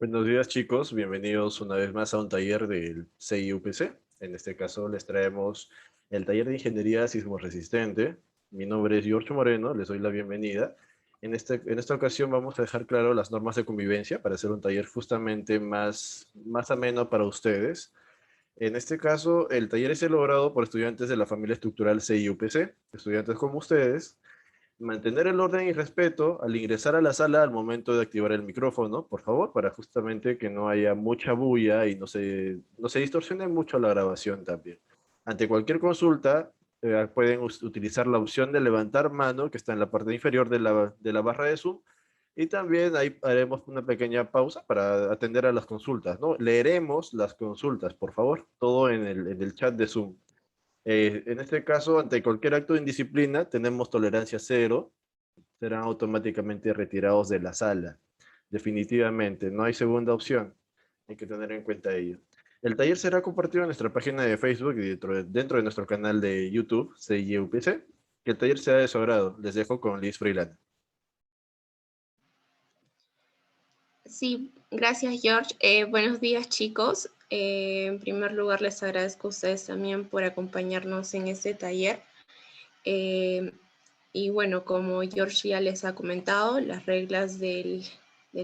Buenos días chicos, bienvenidos una vez más a un taller del CIUPC. En este caso les traemos el taller de Ingeniería Sismo Resistente. Mi nombre es Giorgio Moreno, les doy la bienvenida. En esta ocasión vamos a dejar claro las normas de convivencia para hacer un taller justamente más ameno para ustedes. En este caso, el taller es elaborado por estudiantes de la familia estructural CIUPC, estudiantes como ustedes. Mantener el orden y respeto al ingresar a la sala al momento de activar el micrófono, por favor, para justamente que no haya mucha bulla y no se distorsione mucho la grabación también. Ante cualquier consulta, pueden utilizar la opción de levantar mano que está en la parte inferior de la barra de Zoom, y también ahí haremos una pequeña pausa para atender a las consultas, ¿no? Leeremos las consultas, por favor, todo en el chat de Zoom. En este caso, ante cualquier acto de indisciplina, tenemos tolerancia cero, serán automáticamente retirados de la sala. Definitivamente, no hay segunda opción. Hay que tener en cuenta ello. El taller será compartido en nuestra página de Facebook y dentro de nuestro canal de YouTube, CIUPC. Que el taller sea de su agrado. Les dejo con Liz Freeland. Sí, gracias George. Buenos días chicos. En primer lugar les agradezco a ustedes también por acompañarnos en este taller. Y bueno, como George ya les ha comentado, las reglas del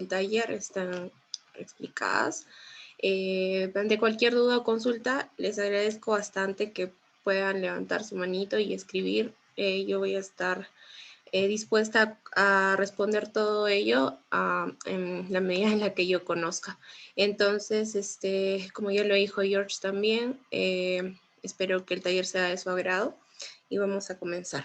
taller están explicadas. Ante cualquier duda o consulta, les agradezco bastante que puedan levantar su manito y escribir. Yo voy a estar dispuesta a responder todo ello en la medida en la que yo conozca. Entonces, como ya lo dijo George también, espero que el taller sea de su agrado y vamos a comenzar.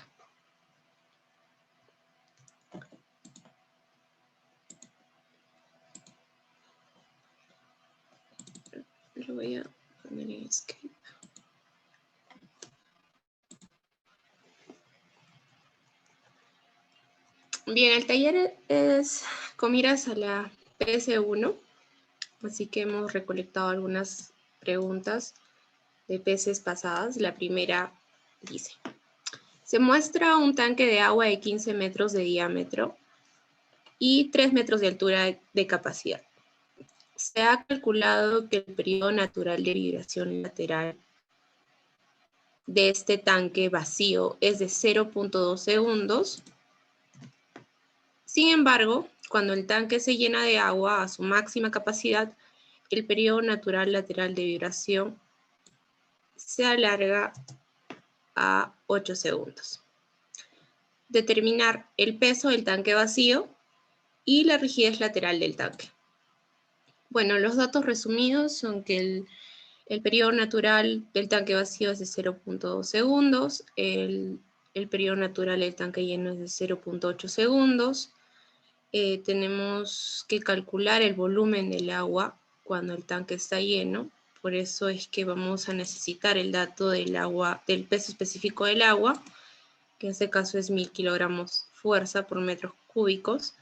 Lo voy a poner en escape. Bien, el taller es con miras a la PS1, así que hemos recolectado algunas preguntas de PSs pasadas. La primera dice: se muestra un tanque de agua de 15 metros de diámetro y 3 metros de altura de capacidad. Se ha calculado que el periodo natural de vibración lateral de este tanque vacío es de 0.2 segundos. Sin embargo, cuando el tanque se llena de agua a su máxima capacidad, el periodo natural lateral de vibración se alarga a 8 segundos. Determinar el peso del tanque vacío y la rigidez lateral del tanque. Bueno, los datos resumidos son que el periodo natural del tanque vacío es de 0.2 segundos, el periodo natural del tanque lleno es de 0.8 segundos. Tenemos que calcular el volumen del agua cuando el tanque está lleno, por eso es que vamos a necesitar el dato del agua, del peso específico del agua, que en este caso es 1000 kilogramos fuerza por metros cúbicos.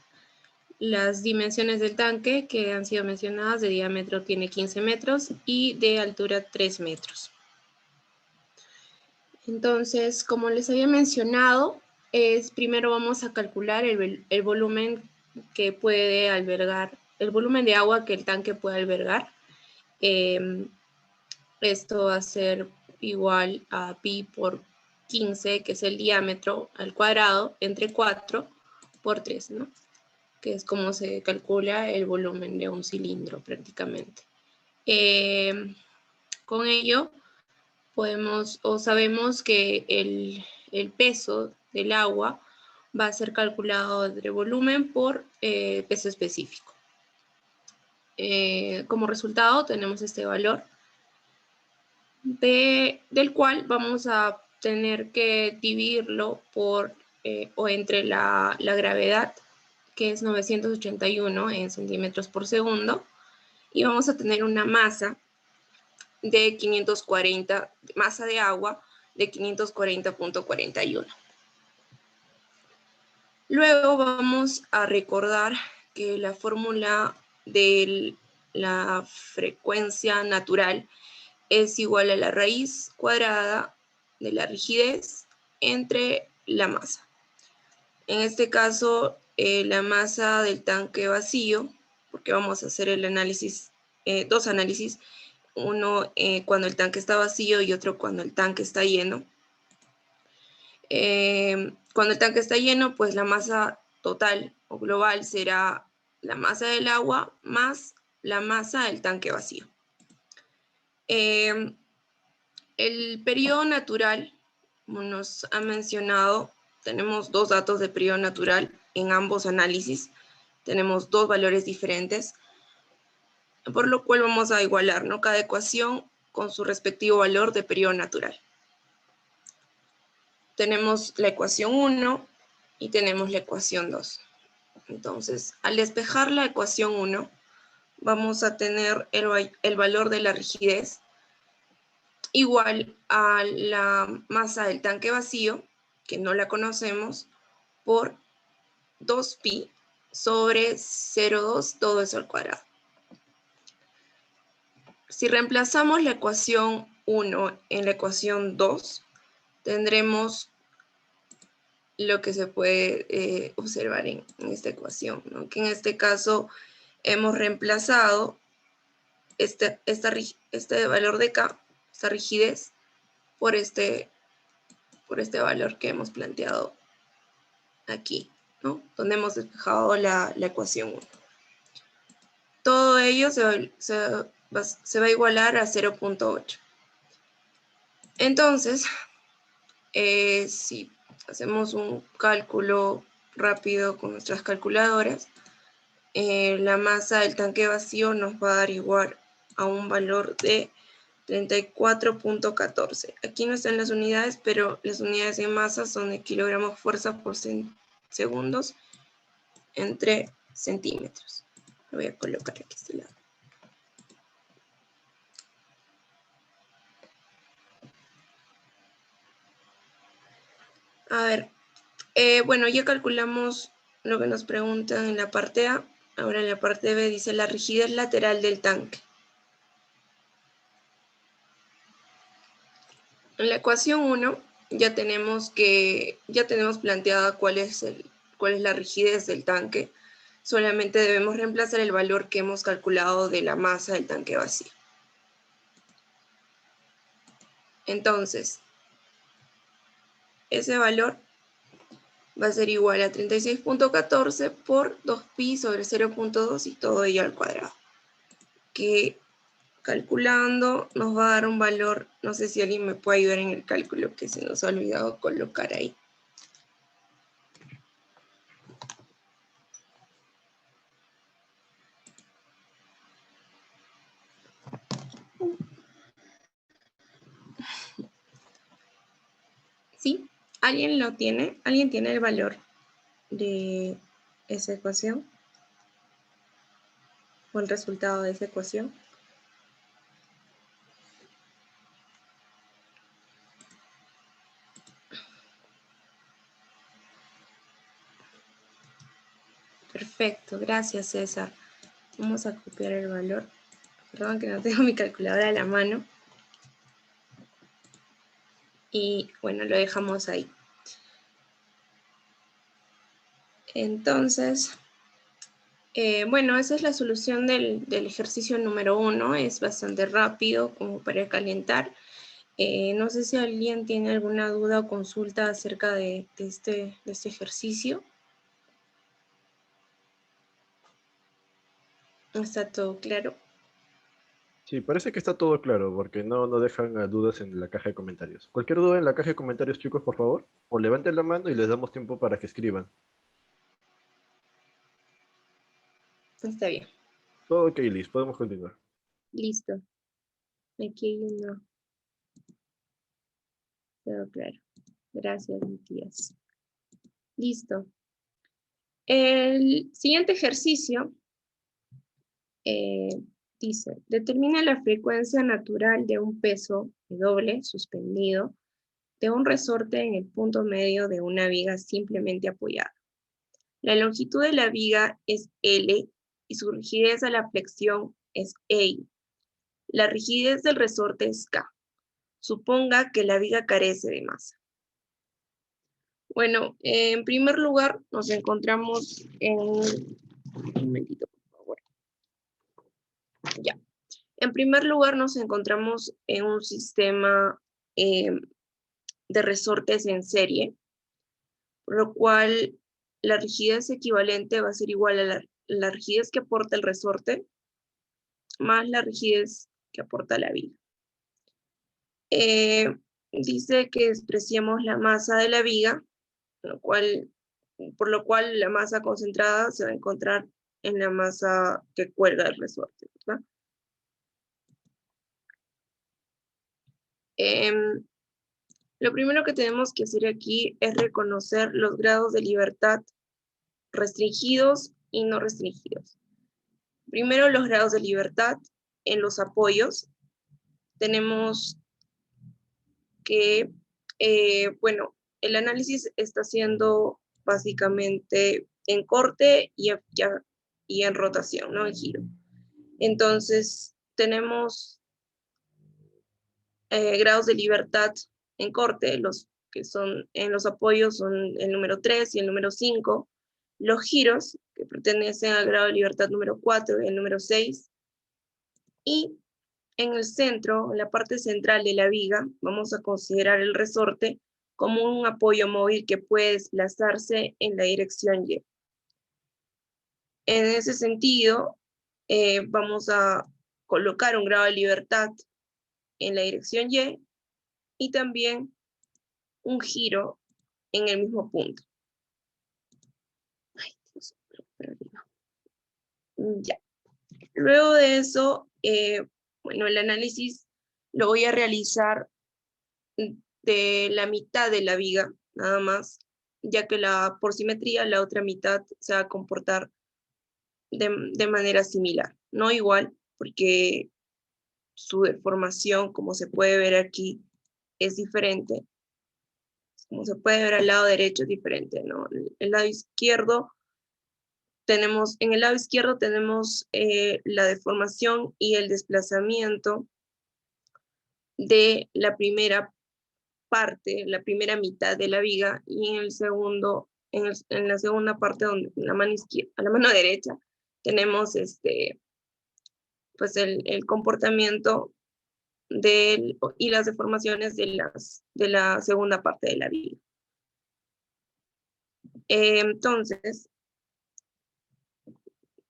Las dimensiones del tanque que han sido mencionadas: de diámetro tiene 15 metros y de altura 3 metros. Entonces, como les había mencionado, primero vamos a calcular el volumen que puede albergar, el volumen de agua que el tanque puede albergar. Esto va a ser igual a pi por 15, que es el diámetro al cuadrado, entre 4 por 3, ¿no? Que es como se calcula el volumen de un cilindro prácticamente. Con ello sabemos que el peso del agua va a ser calculado entre volumen por peso específico. Como resultado tenemos este valor, del cual vamos a tener que dividirlo por o entre la gravedad, que es 981 en centímetros por segundo, y vamos a tener una masa de 540, masa de agua de 540.41. Luego vamos a recordar que la fórmula de la frecuencia natural es igual a la raíz cuadrada de la rigidez entre la masa. En este caso, la masa del tanque vacío porque vamos a hacer el análisis, dos análisis, uno cuando el tanque está vacío y otro cuando el tanque está lleno. Cuando el tanque está lleno, pues la masa total o global será la masa del agua más la masa del tanque vacío. El periodo natural, como nos ha mencionado, tenemos dos datos de periodo natural en ambos análisis. Tenemos dos valores diferentes, por lo cual vamos a igualar, ¿no?, cada ecuación con su respectivo valor de periodo natural. Tenemos la ecuación 1 y tenemos la ecuación 2. Entonces, al despejar la ecuación 1, vamos a tener el valor de la rigidez igual a la masa del tanque vacío, que no la conocemos, por 2pi sobre 0,2 todo eso al cuadrado. Si reemplazamos la ecuación 1 en la ecuación 2, tendremos lo que se puede observar en esta ecuación, ¿no?, que en este caso hemos reemplazado este valor de K, esta rigidez, por este valor que hemos planteado aquí, ¿no?, donde hemos despejado la ecuación 1. Todo ello se va a igualar a 0,8. Entonces, si hacemos un cálculo rápido con nuestras calculadoras, la masa del tanque vacío nos va a dar igual a un valor de 34.14. Aquí no están las unidades, pero las unidades de masa son de kilogramos fuerza por segundos entre centímetros. Lo voy a colocar aquí a este lado. A ver, bueno, ya calculamos lo que nos preguntan en la parte A. Ahora en la parte B dice la rigidez lateral del tanque. En la ecuación 1 ya tenemos planteada cuál es la rigidez del tanque. Solamente debemos reemplazar el valor que hemos calculado de la masa del tanque vacío. Entonces, ese valor va a ser igual a 36.14 por 2pi sobre 0.2 y todo ello al cuadrado, que calculando nos va a dar un valor, no sé si alguien me puede ayudar en el cálculo que se nos ha olvidado colocar ahí. ¿Sí? ¿Alguien lo tiene? ¿Alguien tiene el valor de esa ecuación? ¿O el resultado de esa ecuación? Perfecto, gracias César. Vamos a copiar el valor. Perdón que no tengo mi calculadora a la mano. Y bueno, lo dejamos ahí. Entonces, bueno, esa es la solución del ejercicio número 1. Es bastante rápido como para calentar. No sé si alguien tiene alguna duda o consulta acerca de este ejercicio. ¿Está todo claro? Sí, parece que está todo claro, porque no dejan dudas en la caja de comentarios. Cualquier duda en la caja de comentarios, chicos, por favor, o levanten la mano y les damos tiempo para que escriban. Está bien. Todo ok, Liz, podemos continuar. Listo. Aquí hay uno. Todo claro. Gracias, Matías. Listo. El siguiente ejercicio dice, determina la frecuencia natural de un peso doble suspendido de un resorte en el punto medio de una viga simplemente apoyada. La longitud de la viga es L y su rigidez a la flexión es E. La rigidez del resorte es K. Suponga que la viga carece de masa. Bueno, en primer lugar nos encontramos en... Un momentito, por favor. En primer lugar, nos encontramos en un sistema de resortes en serie, por lo cual la rigidez equivalente va a ser igual a la rigidez que aporta el resorte más la rigidez que aporta la viga. Dice que despreciemos la masa de la viga, por lo cual la masa concentrada se va a encontrar en la masa que cuelga el resorte, ¿verdad? Lo primero que tenemos que hacer aquí es reconocer los grados de libertad restringidos y no restringidos. Primero, los grados de libertad en los apoyos. Tenemos que, bueno, el análisis está haciendo básicamente en corte y en rotación, ¿no? En giro. Entonces, tenemos grados de libertad en corte, los que son en los apoyos son el número 3 y el número 5, los giros, que pertenecen al grado de libertad número 4 y el número 6, y en el centro, en la parte central de la viga, vamos a considerar el resorte como un apoyo móvil que puede desplazarse en la dirección Y. En ese sentido, vamos a colocar un grado de libertad en la dirección y también un giro en el mismo punto. Ay, Dios, ya. Luego de eso, bueno, el análisis lo voy a realizar de la mitad de la viga, nada más, ya que por simetría la otra mitad se va a comportar de manera similar, no igual, porque su deformación, como se puede ver aquí, es diferente. Como se puede ver al lado derecho es diferente, ¿no? El lado izquierdo en el lado izquierdo tenemos la deformación y el desplazamiento de la primera parte, la primera mitad de la viga, y en el segundo, en la segunda parte, donde la mano izquierda, a la mano derecha, tenemos pues el comportamiento y las deformaciones de la segunda parte de la viga. Entonces,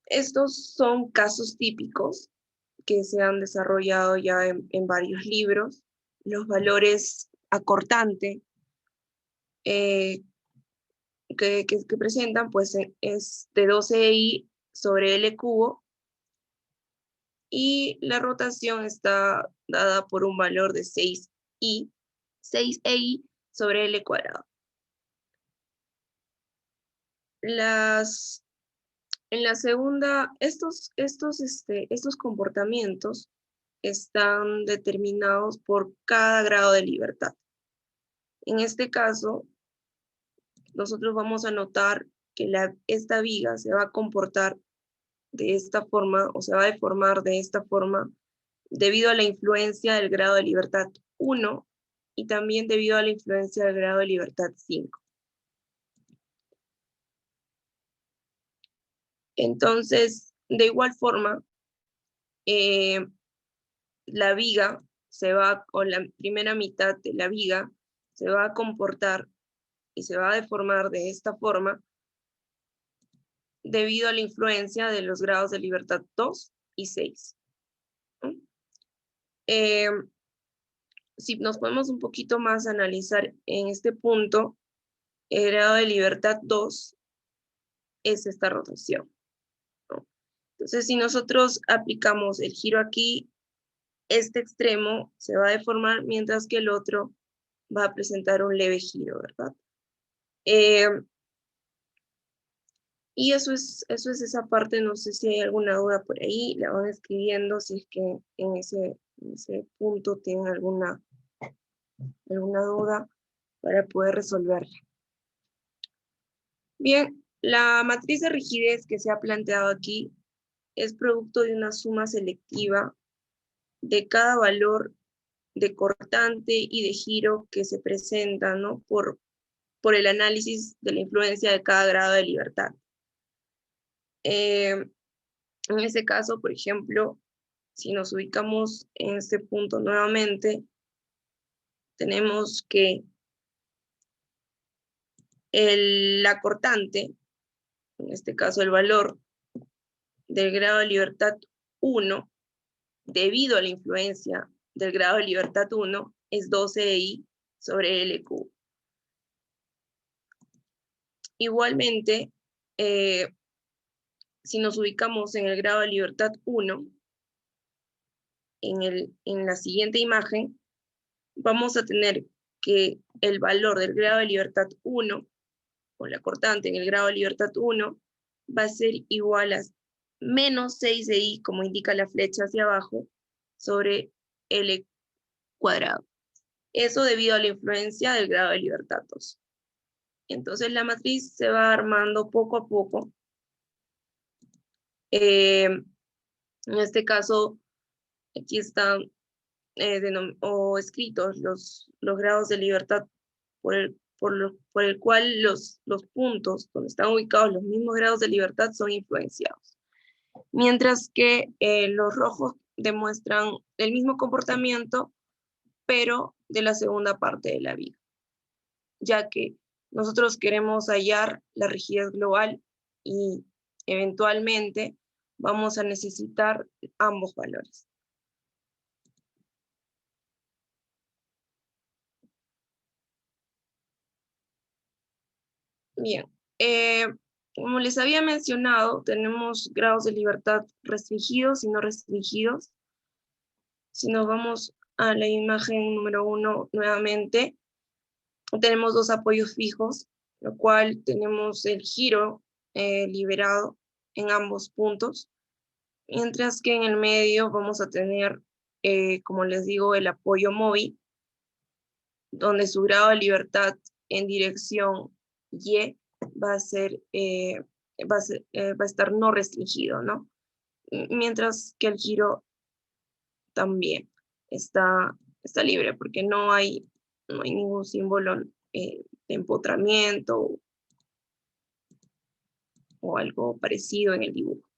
estos son casos típicos que se han desarrollado ya en varios libros. Los valores acortante que presentan, pues es de 12i sobre L cubo, y la rotación está dada por un valor de 6i sobre L cuadrado. En la segunda, estos comportamientos están determinados por cada grado de libertad. En este caso, nosotros vamos a notar que esta viga se va a comportar de esta forma, o se va a deformar de esta forma, debido a la influencia del grado de libertad 1 y también debido a la influencia del grado de libertad 5. Entonces, de igual forma, la viga o la primera mitad de la viga se va a comportar y se va a deformar de esta forma debido a la influencia de los grados de libertad 2 y 6. Si nos podemos un poquito más analizar en este punto, el grado de libertad 2 es esta rotación, ¿no? Entonces, si nosotros aplicamos el giro aquí, este extremo se va a deformar, mientras que el otro va a presentar un leve giro, ¿verdad? Y eso es esa parte. No sé si hay alguna duda por ahí, la van escribiendo si es que en ese punto tienen alguna duda para poder resolverla. Bien, la matriz de rigidez que se ha planteado aquí es producto de una suma selectiva de cada valor de cortante y de giro que se presenta, ¿no? por el análisis de la influencia de cada grado de libertad. En ese caso, por ejemplo, si nos ubicamos en este punto nuevamente, tenemos que la cortante, en este caso el valor del grado de libertad 1, debido a la influencia del grado de libertad 1, es 12i sobre L cubo. Igualmente, si nos ubicamos en el grado de libertad 1, en la siguiente imagen, vamos a tener que el valor del grado de libertad 1, o la cortante en el grado de libertad 1, va a ser igual a menos 6i, como indica la flecha hacia abajo, sobre L cuadrado. Eso debido a la influencia del grado de libertad 2. Entonces la matriz se va armando poco a poco. En este caso, aquí están escritos los grados de libertad por el cual los puntos donde están ubicados los mismos grados de libertad son influenciados. Mientras que los rojos demuestran el mismo comportamiento, pero de la segunda parte de la viga, ya que nosotros queremos hallar la rigidez global y eventualmente vamos a necesitar ambos valores. Bien, como les había mencionado, tenemos grados de libertad restringidos y no restringidos. Si nos vamos a la imagen número 1 nuevamente, tenemos dos apoyos fijos, lo cual tenemos el giro liberado en ambos puntos, mientras que en el medio vamos a tener, como les digo, el apoyo móvil, donde su grado de libertad en dirección Y va a estar no restringido, ¿no? Mientras que el giro también está libre, porque no hay ningún símbolo de empotramiento o algo parecido en el dibujo.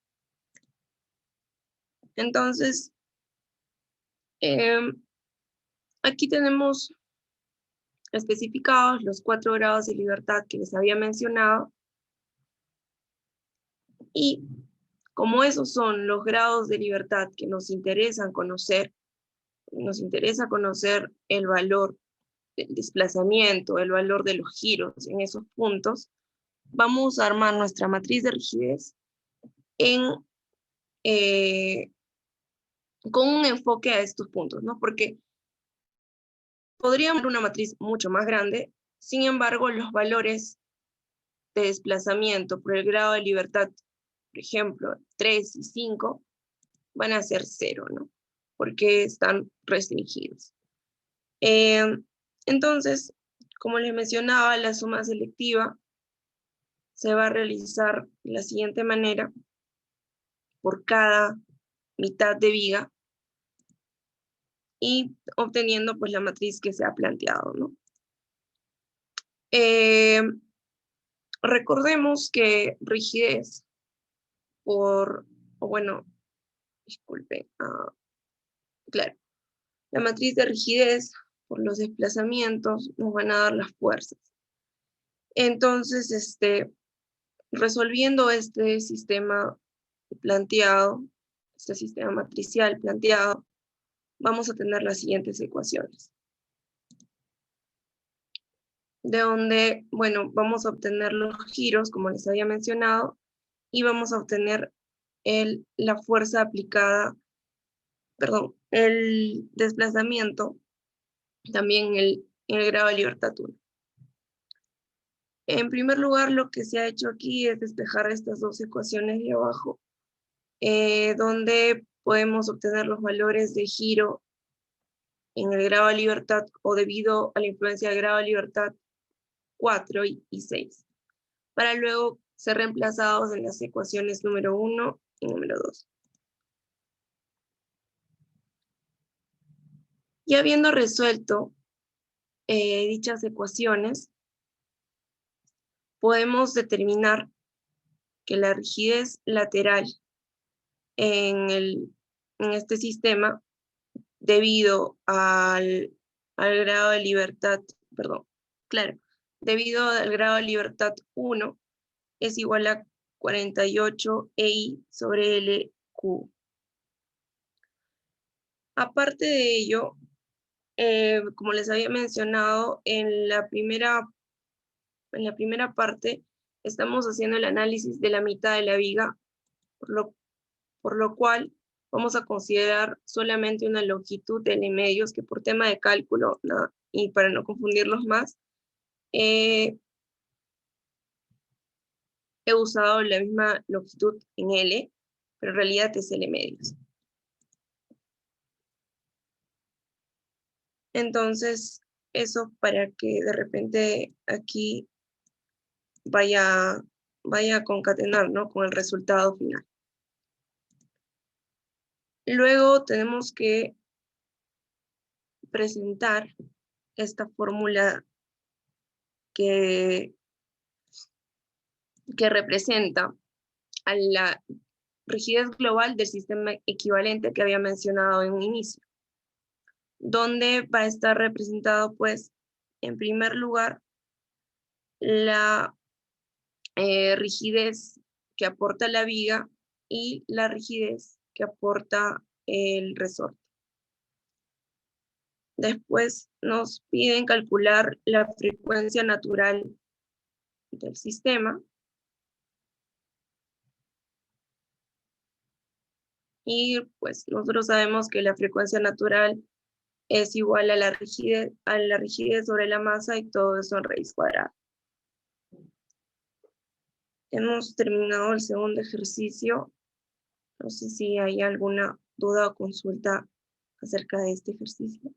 Entonces, aquí tenemos especificados los 4 grados de libertad que les había mencionado, y como esos son los grados de libertad que nos interesa conocer el valor del desplazamiento, el valor de los giros en esos puntos, vamos a armar nuestra matriz de rigidez con un enfoque a estos puntos, ¿no? Porque podríamos tener una matriz mucho más grande, sin embargo, los valores de desplazamiento por el grado de libertad, por ejemplo, 3 y 5, van a ser 0, ¿no? Porque están restringidos. Entonces, como les mencionaba, la suma selectiva se va a realizar de la siguiente manera: por cada mitad de viga, y obteniendo pues la matriz que se ha planteado, ¿no? Recordemos que rigidez disculpen, claro, la matriz de rigidez por los desplazamientos nos van a dar las fuerzas. Entonces, resolviendo este sistema planteado, este sistema matricial planteado, vamos a tener las siguientes ecuaciones. De donde, bueno, vamos a obtener los giros, como les había mencionado, y vamos a obtener la fuerza aplicada, perdón, el desplazamiento, también en el grado de libertad 1. En primer lugar, lo que se ha hecho aquí es despejar estas dos ecuaciones de abajo, donde podemos obtener los valores de giro en el grado de libertad, o debido a la influencia del grado de libertad 4 y 6, para luego ser reemplazados en las ecuaciones número 1 y número 2. Y habiendo resuelto dichas ecuaciones, podemos determinar que la rigidez lateral en el en este sistema debido al grado de libertad, perdón, claro, debido al grado de libertad 1 es igual a 48 EI sobre LQ. Aparte de ello, como les había mencionado, en la primera parte estamos haciendo el análisis de la mitad de la viga, por lo cual vamos a considerar solamente una longitud de L medios, que por tema de cálculo, ¿no? Y para no confundirlos más, he usado la misma longitud en L, pero en realidad es L medios. Entonces, eso para que de repente aquí vaya a concatenar, ¿no? Con el resultado final. Luego tenemos que presentar esta fórmula que representa a la rigidez global del sistema equivalente que había mencionado en un inicio, donde va a estar representado, pues, en primer lugar, la rigidez que aporta la viga y la rigidez que aporta el resorte. Después nos piden calcular la frecuencia natural del sistema. Y pues nosotros sabemos que la frecuencia natural es igual a la rigidez sobre la masa, y todo eso en raíz cuadrada. Hemos terminado el segundo ejercicio. No sé si hay alguna duda o consulta acerca de este ejercicio.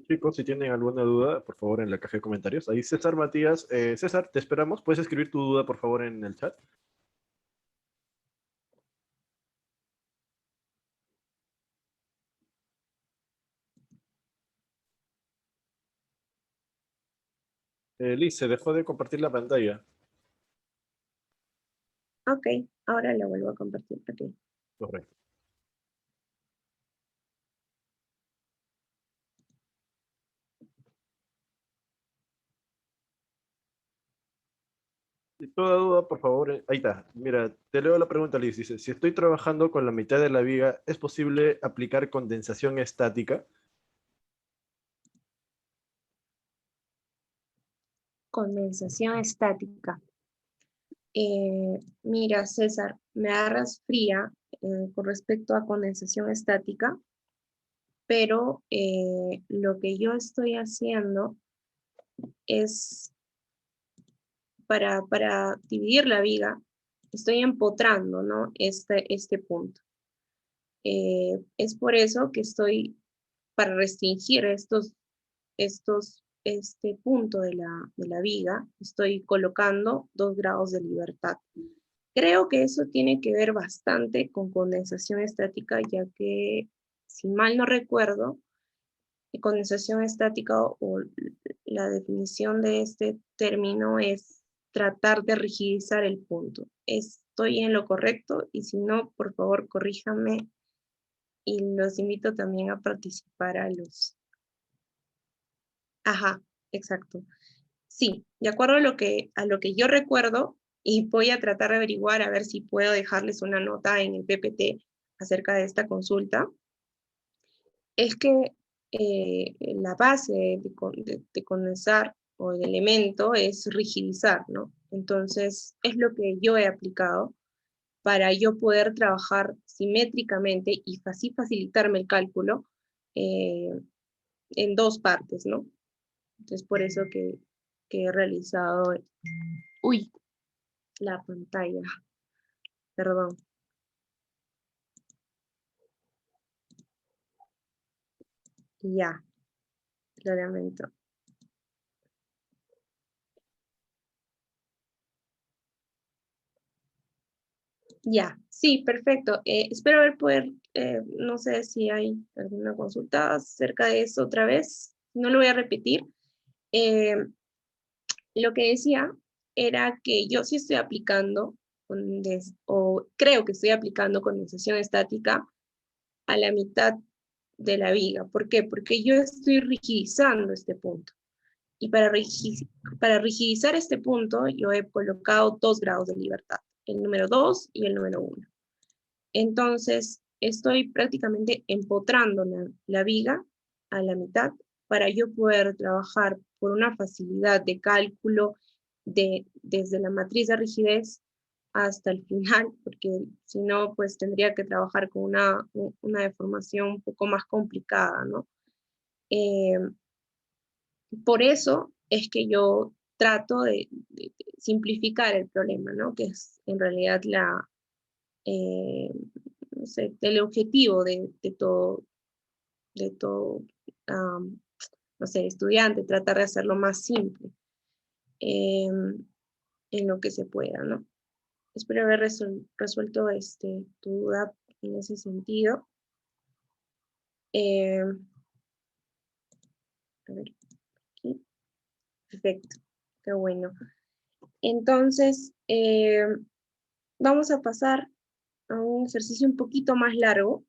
Chicos, si tienen alguna duda, por favor, en la caja de comentarios. Ahí César Matías. César, te esperamos. ¿Puedes escribir tu duda, por favor, en el chat? Liz, se dejó de compartir la pantalla. Ok, ahora la vuelvo a compartir aquí. Correcto. Y toda duda, por favor, ahí está. Mira, te leo la pregunta, Liz. Dice, si estoy trabajando con la mitad de la viga, ¿es posible aplicar condensación estática? Condensación estática. Mira, César, me agarras fría con respecto a condensación estática, pero lo que yo estoy haciendo es, para dividir la viga, estoy empotrando, ¿no? Este punto. Es por eso que estoy, para restringir este punto de la viga, estoy colocando 2 grados de libertad. Creo que eso tiene que ver bastante con condensación estática, ya que, si mal no recuerdo, condensación estática o la definición de este término es tratar de rigidizar el punto. ¿Estoy en lo correcto? Y si no, por favor, corríjame, y los invito también a participar a los... Ajá, exacto. Sí, de acuerdo a lo que yo recuerdo, y voy a tratar de averiguar a ver si puedo dejarles una nota en el PPT acerca de esta consulta, es que la base de condensar o de elemento es rigidizar, ¿no? Entonces, es lo que yo he aplicado para yo poder trabajar simétricamente y así facilitarme el cálculo eh, en 2 partes, ¿no? Entonces, por eso que he realizado... Uy, la pantalla, perdón. Ya, lo lamento. Ya, sí, perfecto. Espero poder, no sé si hay alguna consulta acerca de eso otra vez. No lo voy a repetir. Eh, lo que decía era que yo sí estoy aplicando o creo que estoy aplicando condensación estática a la mitad de la viga. ¿Por qué? Porque yo estoy rigidizando este punto. Y para rigidizar este punto, yo he colocado 2 grados de libertad, el número 2 y el número 1. Entonces, estoy prácticamente empotrando la viga a la mitad para yo poder trabajar por una facilidad de cálculo desde la matriz de rigidez hasta el final, porque si no, pues tendría que trabajar con una deformación un poco más complicada, ¿no? Por eso es que yo trato de simplificar el problema, ¿no? Que es en realidad no sé, el objetivo de todo no sé, estudiante, tratar de hacerlo más simple en lo que se pueda, ¿no? Espero haber resuelto tu duda en ese sentido. A ver, aquí. Perfecto, qué bueno. Entonces, vamos a pasar a un ejercicio un poquito más largo.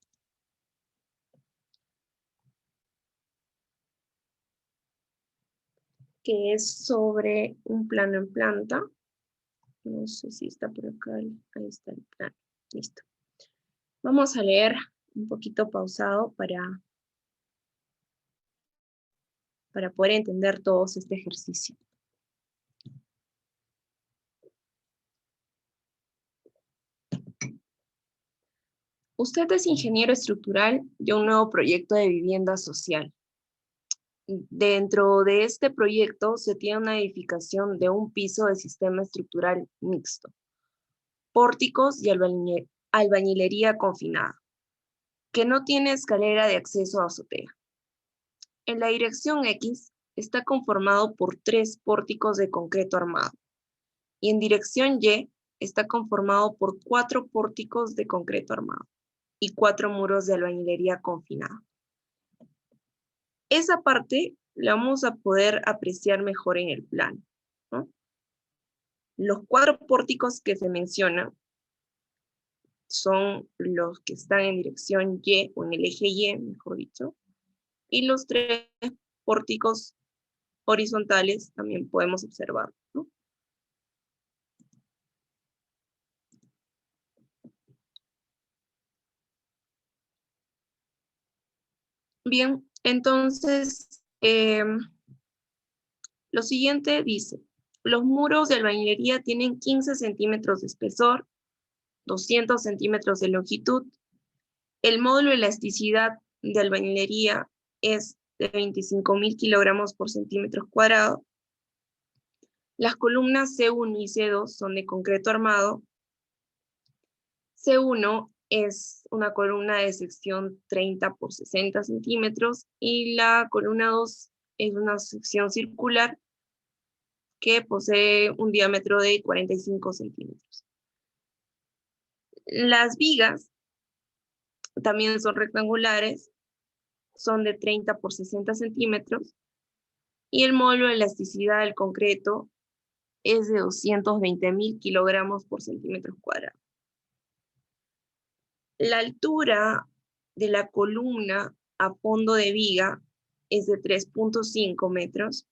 Que es sobre un plano en planta. No sé si está por acá, ahí está el plano. Listo. Vamos a leer un poquito pausado para poder entender todos este ejercicio. Usted es ingeniero estructural de un nuevo proyecto de vivienda social. Dentro de este proyecto se tiene una edificación de un piso de sistema estructural mixto, pórticos y albañilería confinada, que no tiene escalera de acceso a azotea. En la dirección X está conformado por 3 pórticos de concreto armado y en dirección Y está conformado por 4 pórticos de concreto armado y 4 muros de albañilería confinada. Esa parte la vamos a poder apreciar mejor en el plano, ¿no? Los 4 pórticos que se mencionan son los que están en dirección Y, o en el eje Y, mejor dicho, y los 3 pórticos horizontales también podemos observar, ¿no? Bien, entonces, lo siguiente dice, los muros de albañilería tienen 15 centímetros de espesor, 200 centímetros de longitud. El módulo de elasticidad de albañilería es de 25.000 kilogramos por centímetro cuadrado. Las columnas C1 y C2 son de concreto armado. C1 es una columna de sección 30 por 60 centímetros y la columna 2 es una sección circular que posee un diámetro de 45 centímetros. Las vigas también son rectangulares, son de 30 por 60 centímetros y el módulo de elasticidad del concreto es de 220.000 kilogramos por centímetros cuadrados. La altura de la columna a fondo de viga es de 3.5 metros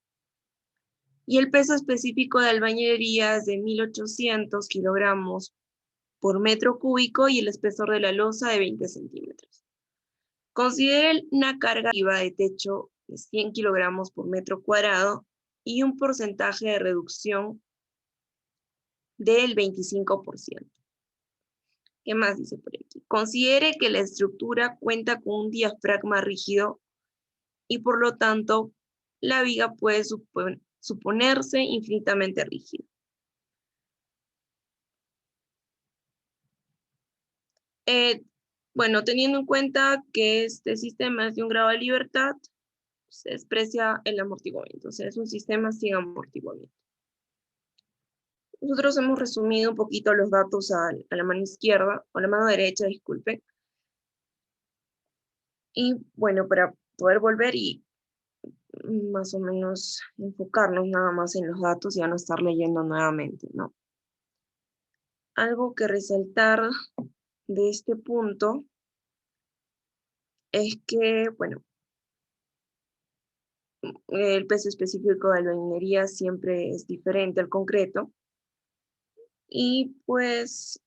y el peso específico de albañilería es de 1.800 kilogramos por metro cúbico y el espesor de la losa de 20 centímetros. Considere una carga de techo de 100 kilogramos por metro cuadrado y un porcentaje de reducción del 25%. ¿Qué más dice por aquí? Considere que la estructura cuenta con un diafragma rígido y por lo tanto la viga puede suponerse infinitamente rígida. Bueno, teniendo en cuenta que este sistema es de un grado de libertad, se desprecia el amortiguamiento, o sea, es un sistema sin amortiguamiento. Nosotros hemos resumido un poquito los datos a la mano izquierda, o a la mano derecha, disculpe. Y bueno, para poder volver y más o menos enfocarnos nada más en los datos y ya no estar leyendo nuevamente, ¿no? algo que resaltar de este punto es que, bueno, el peso específico de la albañilería siempre es diferente al concreto y pues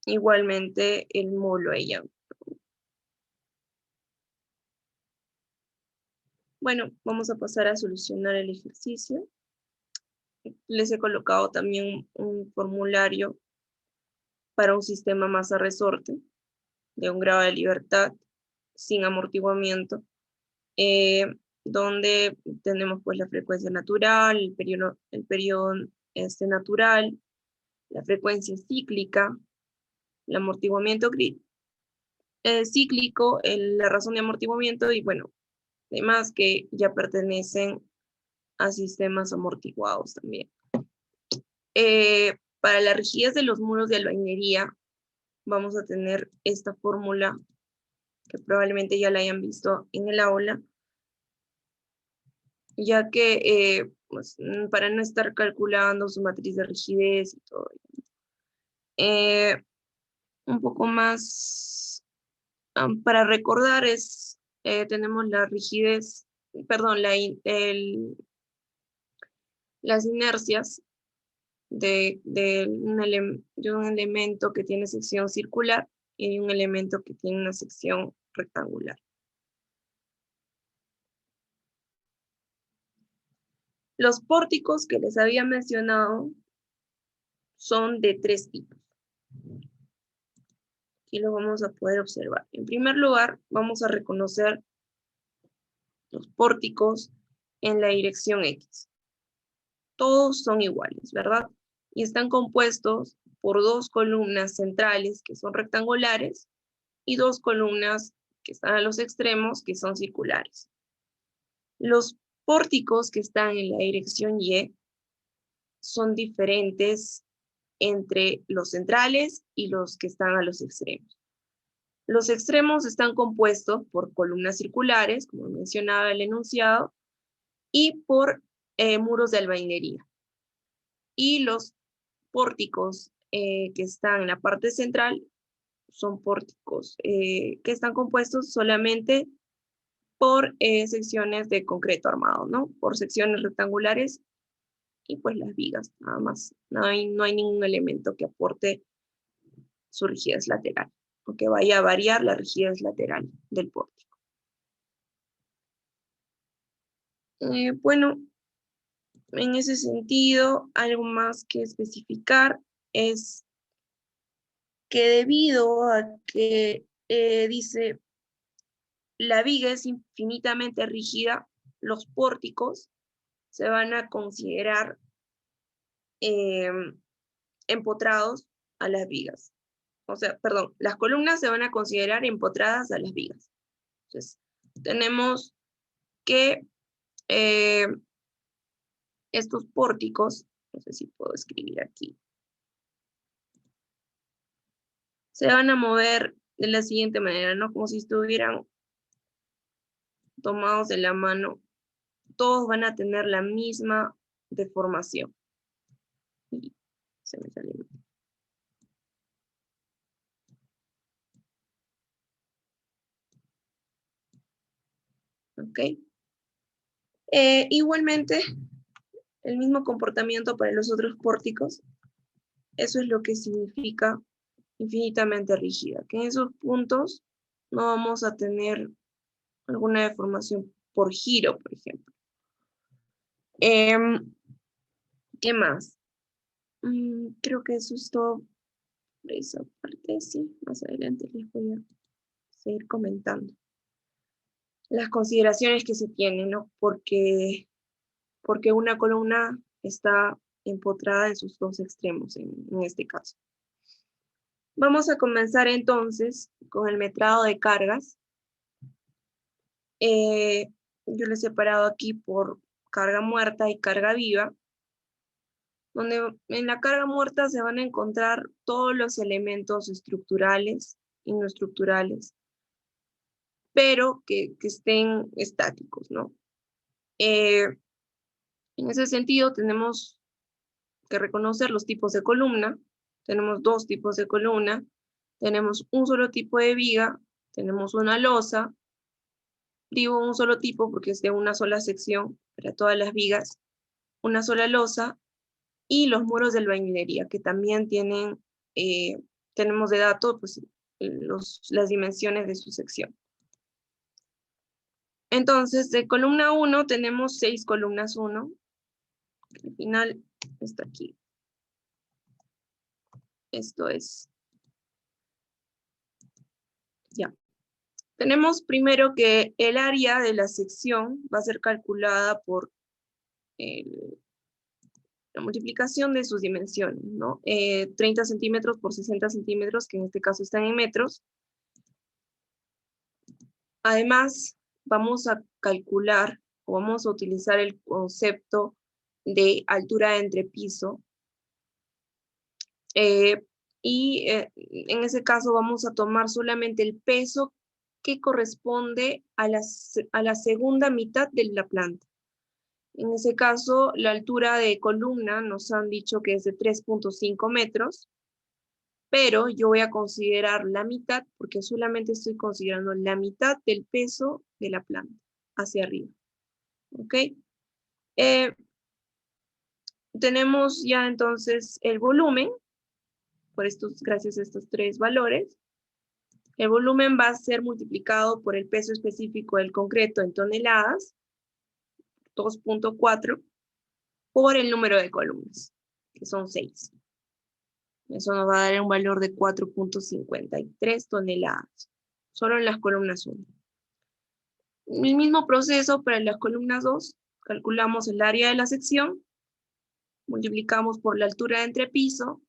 igualmente el mulo ella. Bueno, vamos a pasar a solucionar el ejercicio. Les he colocado también un formulario para un sistema masa-resorte de un grado de libertad sin amortiguamiento, eh, donde tenemos pues la frecuencia natural, el periodo natural, la frecuencia cíclica, el amortiguamiento cíclico, la razón de amortiguamiento y bueno, demás que ya pertenecen a sistemas amortiguados también. Para la rigidez de los muros de albañilería vamos a tener esta fórmula que probablemente ya la hayan visto en el aula, ya que pues, para no estar calculando su matriz de rigidez y todo. Un poco más para recordar tenemos la rigidez, perdón, las inercias de un elemento que tiene sección circular y de un elemento que tiene una sección rectangular. Los pórticos que les había mencionado son de 3 tipos. Aquí lo vamos a poder observar. En primer lugar, vamos a reconocer los pórticos en la dirección X. Todos son iguales, ¿verdad? Y están compuestos por 2 columnas centrales que son rectangulares y 2 columnas que están a los extremos que son circulares. Los pórticos que están en la dirección Y son diferentes entre los centrales y los que están a los extremos. Los extremos están compuestos por columnas circulares, como mencionaba el enunciado, y por muros de albañilería. Y los pórticos que están en la parte central son pórticos que están compuestos solamente por secciones de concreto armado, ¿no? Por secciones rectangulares y pues las vigas, nada más. No hay ningún elemento que aporte su rigidez lateral, o que vaya a variar la rigidez lateral del pórtico. Bueno, en ese sentido, algo más que especificar es que debido a que dice la viga es infinitamente rígida, los pórticos se van a considerar empotrados a las vigas. O sea, perdón, las columnas se van a considerar empotradas a las vigas. Entonces, tenemos que estos pórticos, no sé si puedo escribir aquí, se van a mover de la siguiente manera, ¿no? Como si estuvieran tomados de la mano. Todos van a tener la misma deformación. Y se me salió. ¿Ok? Igualmente, el mismo comportamiento para los otros pórticos. Eso es lo que significa infinitamente rígida, que en esos puntos no vamos a tener alguna deformación por giro, por ejemplo. ¿Qué más? Creo que eso es todo por esa parte, sí. Más adelante les voy a seguir comentando las consideraciones que se tienen, ¿no? Porque una columna está empotrada en sus 2 extremos, en este caso. Vamos a comenzar entonces con el metrado de cargas. Yo lo he separado aquí por carga muerta y carga viva, donde en la carga muerta se van a encontrar todos los elementos estructurales y no estructurales, pero que estén estáticos, ¿no? En ese sentido, tenemos que reconocer los tipos de columna, tenemos dos tipos de columna, tenemos un solo tipo de viga, tenemos una losa, digo un solo tipo porque es de una sola sección para todas las vigas, una sola losa, y los muros de albañilería, que también tienen, tenemos de dato pues, las dimensiones de su sección. Entonces, de columna 1 tenemos 6 columnas 1. Al final está aquí. Esto es. Ya. Tenemos primero que el área de la sección va a ser calculada por la multiplicación de sus dimensiones, ¿no? 30 centímetros por 60 centímetros, que en este caso están en metros. Además, vamos a calcular o vamos a utilizar el concepto de altura de entrepiso. En ese caso vamos a tomar solamente el peso que corresponde a la segunda mitad de la planta. En ese caso, la altura de columna nos han dicho que es de 3.5 metros, pero yo voy a considerar la mitad, porque solamente estoy considerando la mitad del peso de la planta, hacia arriba. ¿Ok? Tenemos ya entonces el volumen, gracias a estos tres valores. El volumen va a ser multiplicado por el peso específico del concreto en toneladas, 2.4, por el número de columnas, que son 6. Eso nos va a dar un valor de 4.53 toneladas, solo en las columnas 1. El mismo proceso para las columnas 2, calculamos el área de la sección, multiplicamos por la altura de entrepiso,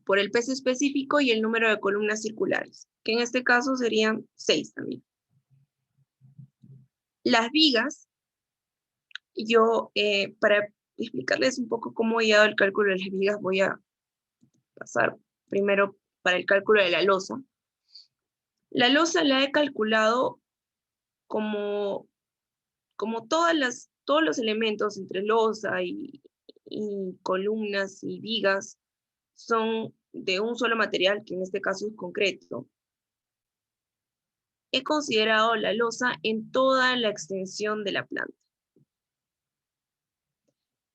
por el peso específico y el número de columnas circulares, que en este caso serían 6 también. Las vigas, yo para explicarles un poco cómo he llegado al cálculo de las vigas, voy a pasar primero para el cálculo de la losa. La losa la he calculado como todos los elementos entre losa y columnas y vigas son de un solo material, que en este caso es concreto. He considerado la losa en toda la extensión de la planta.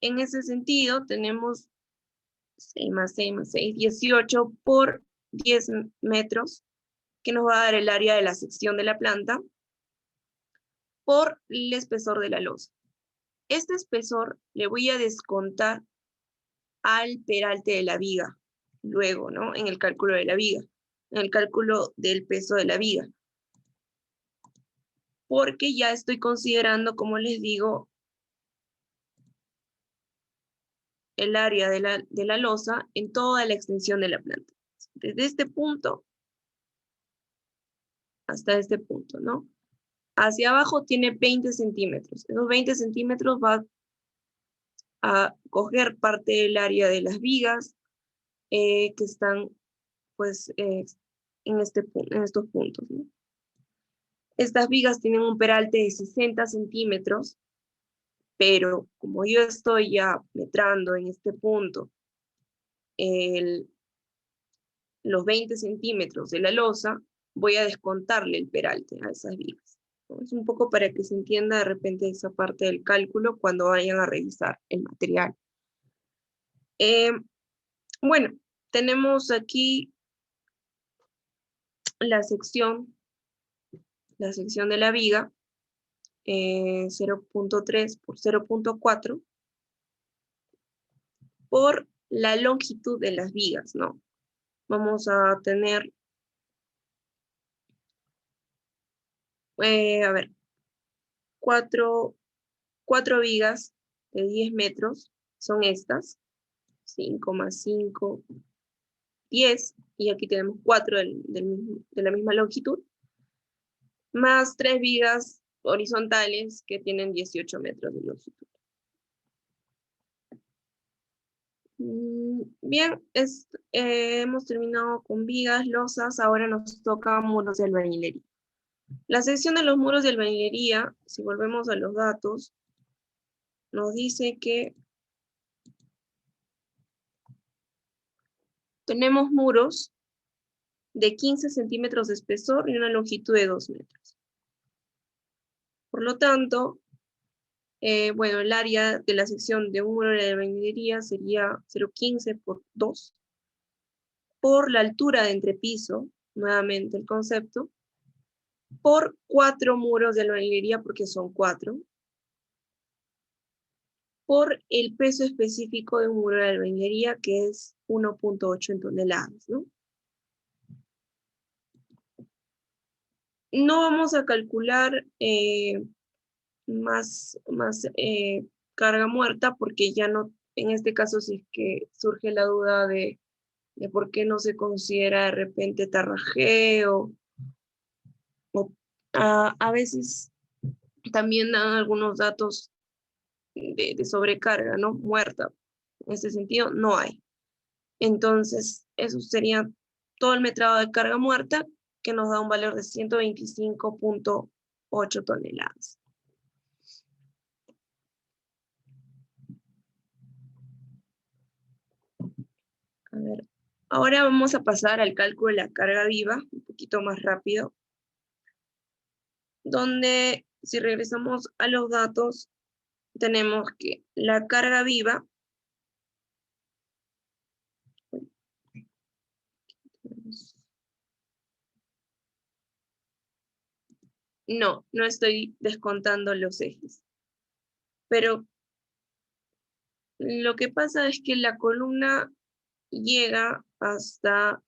En ese sentido, tenemos 6 más 6 más 6, 18 por 10 metros, que nos va a dar el área de la sección de la planta, por el espesor de la losa. Este espesor le voy a descontar al peralte de la viga, luego, ¿no? En el cálculo de la viga, en el cálculo del peso de la viga. Porque ya estoy considerando, como les digo, el área de la losa en toda la extensión de la planta. Desde este punto hasta este punto, ¿no? Hacia abajo tiene 20 centímetros. Esos 20 centímetros va a coger parte del área de las vigas que están, pues, en estos puntos, ¿no? Estas vigas tienen un peralte de 60 centímetros, pero como yo estoy ya metrando en este punto los 20 centímetros de la losa, voy a descontarle el peralte a esas vigas. Es un poco para que se entienda de repente esa parte del cálculo cuando vayan a revisar el material. Bueno, tenemos aquí la sección de la viga, 0.3 por 0.4 por la longitud de las vigas, ¿no? Vamos a tener, a ver, cuatro vigas de 10 metros, son estas, 5 más 5, 10, y aquí tenemos 4 de la misma longitud, más 3 vigas horizontales que tienen 18 metros de longitud. Bien, hemos terminado con vigas, losas, ahora nos toca muros de albañilería. La sección de los muros de albañilería, si volvemos a los datos, nos dice que tenemos muros de 15 centímetros de espesor y una longitud de 2 metros. Por lo tanto, bueno, el área de la sección de un muro de albañilería sería 0,15 por 2, por la altura de entrepiso, nuevamente el concepto, por 4 muros de albañilería, porque son 4, por el peso específico de un muro de albañilería, que es 1,8 en toneladas, ¿no? No vamos a calcular más carga muerta, porque ya no, en este caso sí es que surge la duda de por qué no se considera de repente tarraje o a veces también dan algunos datos de sobrecarga, ¿no? Muerta. En este sentido, no hay. Entonces, eso sería todo el metrado de carga muerta, que nos da un valor de 125,8 toneladas. A ver, ahora vamos a pasar al cálculo de la carga viva, un poquito más rápido, donde si regresamos a los datos, tenemos que la carga viva, no estoy descontando los ejes, pero lo que pasa es que la columna llega hasta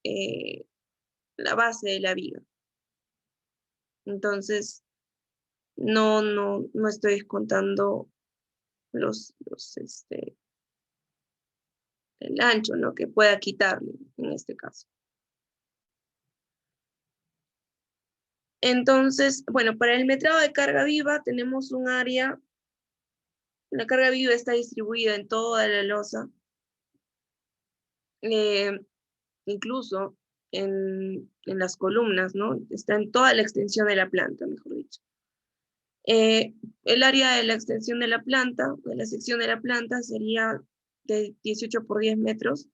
la base de la viga. Entonces, no estoy descontando el ancho, ¿no? Que pueda quitarle en este caso. Entonces, bueno, para el metrado de carga viva tenemos un área, la carga viva está distribuida en toda la losa, incluso en las columnas, ¿no? Está en toda la extensión de la planta, mejor dicho. El área de la extensión de la planta, de la sección de la planta, sería de 18 por 10 metros,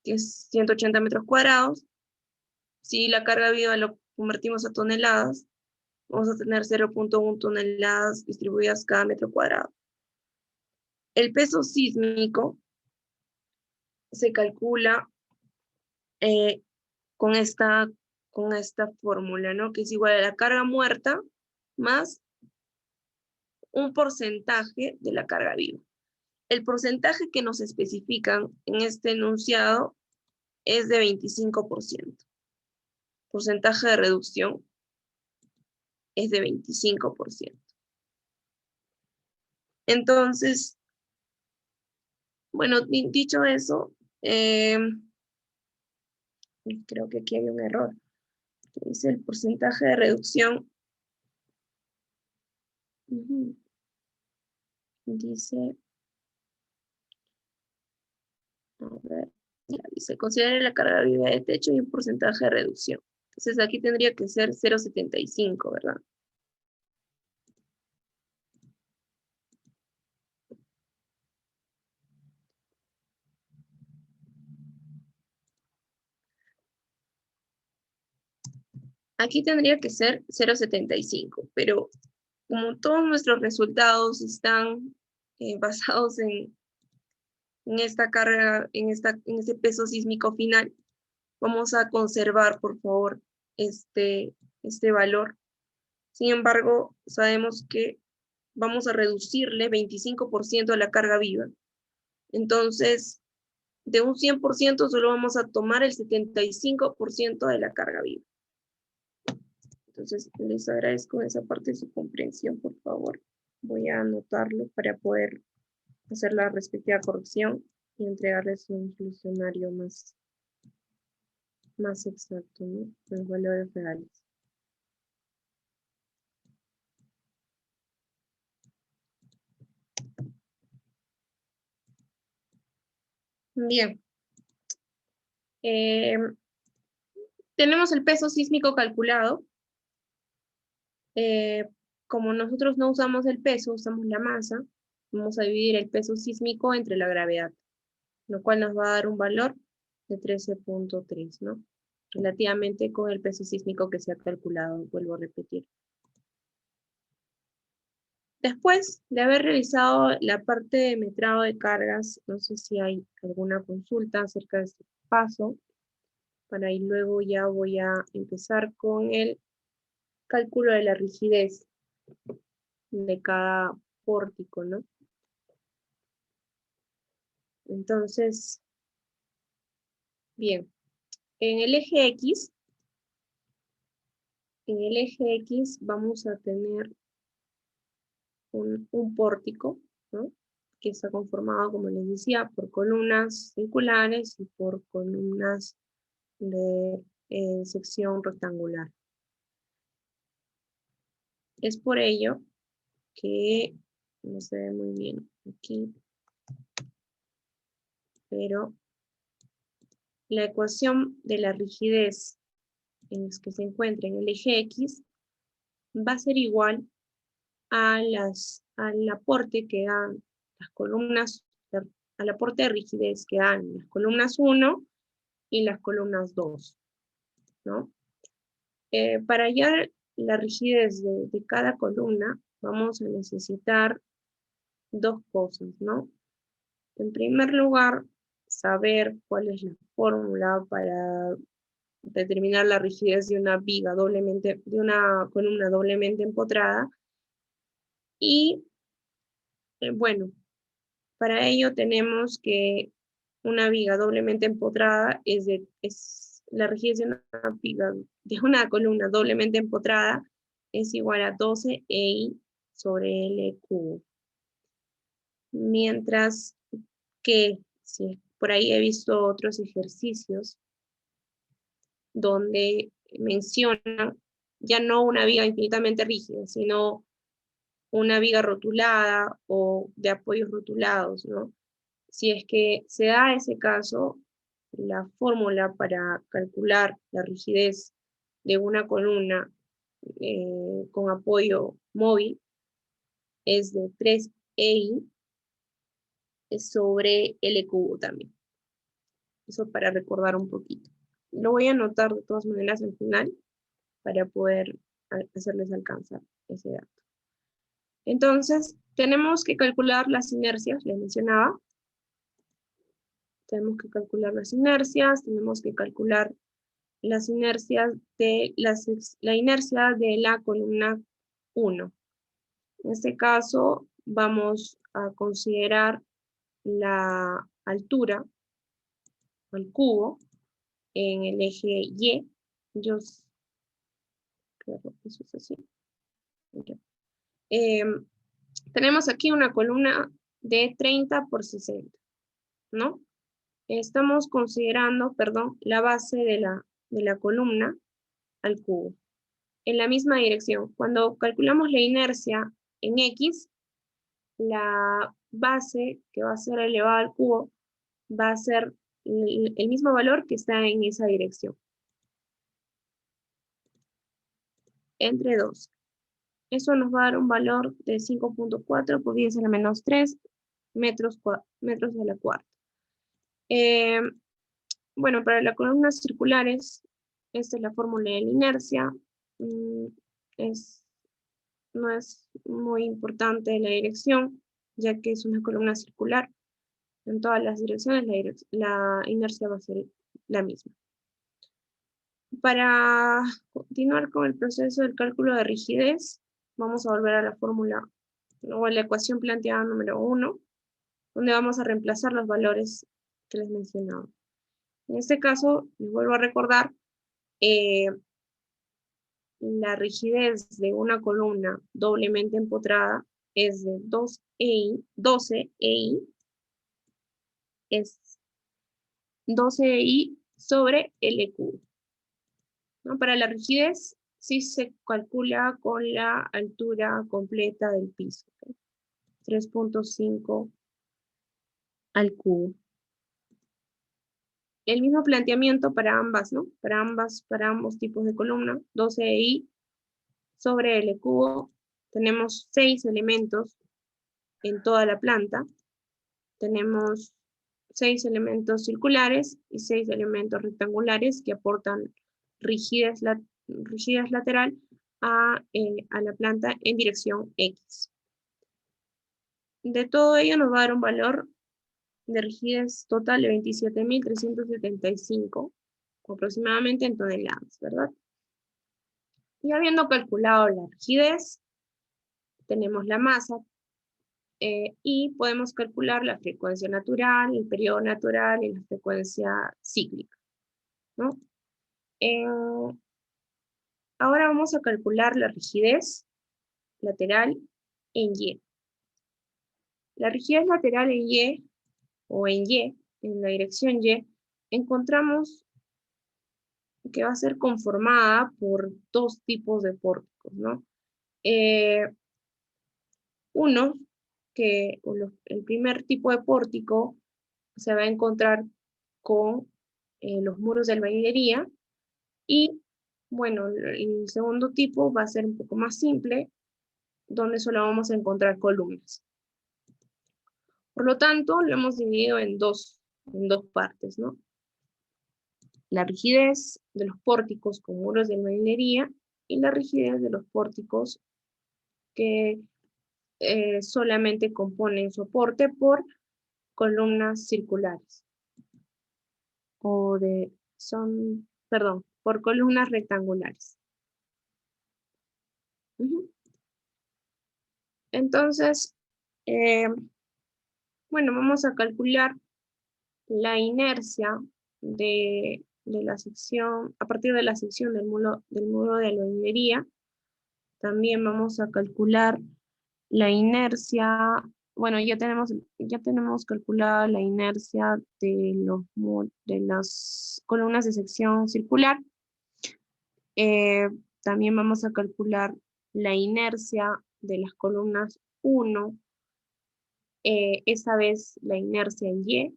que es 180 metros cuadrados. Si la carga viva lo convertimos a toneladas, vamos a tener 0,1 toneladas distribuidas cada metro cuadrado. El peso sísmico se calcula con esta fórmula, ¿no? Que es igual a la carga muerta más un porcentaje de la carga viva. El porcentaje que nos especifican en este enunciado es de 25%. Porcentaje de reducción es de 25%. Entonces, bueno, dicho eso, creo que aquí hay un error. Dice el porcentaje de reducción. Dice, a ver, ya dice, considere la carga viva de techo y un porcentaje de reducción. Entonces aquí tendría que ser 0,75, ¿verdad? Aquí tendría que ser 0,75, pero como todos nuestros resultados están basados en esta carga, en ese peso sísmico final, vamos a conservar, por favor, este valor. Sin embargo, sabemos que vamos a reducirle 25% a la carga viva. Entonces, de un 100% solo vamos a tomar el 75% de la carga viva. Entonces, les agradezco esa parte de su comprensión, por favor. Voy a anotarlo para poder hacer la respectiva corrección y entregarles un solucionario más exacto, ¿no? Los valores reales. Bien. Tenemos el peso sísmico calculado. Como nosotros no usamos el peso, usamos la masa, vamos a dividir el peso sísmico entre la gravedad, lo cual nos va a dar un valor de 13.3, ¿no? Relativamente con el peso sísmico que se ha calculado, vuelvo a repetir. Después de haber realizado la parte de metrado de cargas, no sé si hay alguna consulta acerca de este paso, para ahí luego ya voy a empezar con el cálculo de la rigidez de cada pórtico, ¿no? Entonces, bien, en el eje X vamos a tener un pórtico, ¿no? Que está conformado, como les decía, por columnas circulares y por columnas de sección rectangular. Es por ello que no se ve muy bien aquí, pero la ecuación de la rigidez en la que se encuentra en el eje X va a ser igual al aporte que dan las columnas, al aporte de rigidez que dan las columnas 1 y las columnas 2, ¿no? Para hallar la rigidez de cada columna, vamos a necesitar dos cosas, ¿no? En primer lugar, saber cuál es la fórmula para determinar la rigidez de una viga doblemente, de una columna doblemente empotrada. Y bueno, para ello tenemos que una viga doblemente empotrada es la rigidez de una viga, de una columna doblemente empotrada es igual a 12 EI sobre L cubo. Mientras que, si por ahí he visto otros ejercicios donde mencionan ya no una viga infinitamente rígida, sino una viga rotulada o de apoyos rotulados, ¿no? Si es que se da ese caso, la fórmula para calcular la rigidez de una columna con apoyo móvil es de 3 EI sobre L cubo también. Eso para recordar un poquito. Lo voy a anotar de todas maneras al final para poder hacerles alcanzar ese dato. Entonces, tenemos que calcular las inercias, les mencionaba. Tenemos que calcular las inercias, tenemos que calcular las inercias de la inercia de la columna 1. En este caso, vamos a considerar la altura al cubo en el eje Y. Creo que eso es así. Tenemos aquí una columna de 30 por 60, ¿no? Estamos considerando, perdón, la base de la columna al cubo. En la misma dirección. Cuando calculamos la inercia en X, la base que va a ser elevada al cubo va a ser el mismo valor que está en esa dirección. Entre 2. Eso nos va a dar un valor de 5.4 por 10 a la menos 3 metros a la cuarta. Bueno, para las columnas circulares, esta es la fórmula de la inercia. No es muy importante la dirección, ya que es una columna circular. En todas las direcciones la inercia va a ser la misma. Para continuar con el proceso del cálculo de rigidez, vamos a volver a la fórmula o a la ecuación planteada número 1, donde vamos a reemplazar los valores que les mencionaba. En este caso, les vuelvo a recordar, la rigidez de una columna doblemente empotrada es de 12 EI, es 12 EI sobre L cubo. ¿No? Para la rigidez, sí se calcula con la altura completa del piso, ¿okay? 3.5 al cubo. El mismo planteamiento para ambas, ¿no? Para ambos tipos de columna, 12 EI sobre L cubo. Tenemos 6 elementos en toda la planta. Tenemos 6 elementos circulares y 6 elementos rectangulares que aportan rigidez lateral a la planta en dirección X. De todo ello nos va a dar un valor de rigidez total de 27.375 aproximadamente en toneladas, ¿verdad? Y habiendo calculado la rigidez, tenemos la masa y podemos calcular la frecuencia natural, el periodo natural y la frecuencia cíclica, ¿no? Ahora vamos a calcular la rigidez lateral en Y. La rigidez lateral en Y, o en Y, en la dirección Y, encontramos que va a ser conformada por dos tipos de pórticos, ¿no? Uno, el primer tipo de pórtico se va a encontrar con los muros de albañilería y, bueno, el segundo tipo va a ser un poco más simple, donde solo vamos a encontrar columnas. Por lo tanto, lo hemos dividido en dos partes, ¿no? La rigidez de los pórticos con muros de albañilería y la rigidez de los pórticos que solamente componen soporte por columnas circulares. Por columnas rectangulares. Entonces, bueno, vamos a calcular la inercia de la sección, a partir de la sección del muro de albañilería. También vamos a calcular la inercia, bueno, ya tenemos calculada la inercia de las columnas de sección circular. También vamos a calcular la inercia de las columnas 1, esta vez la inercia en Y.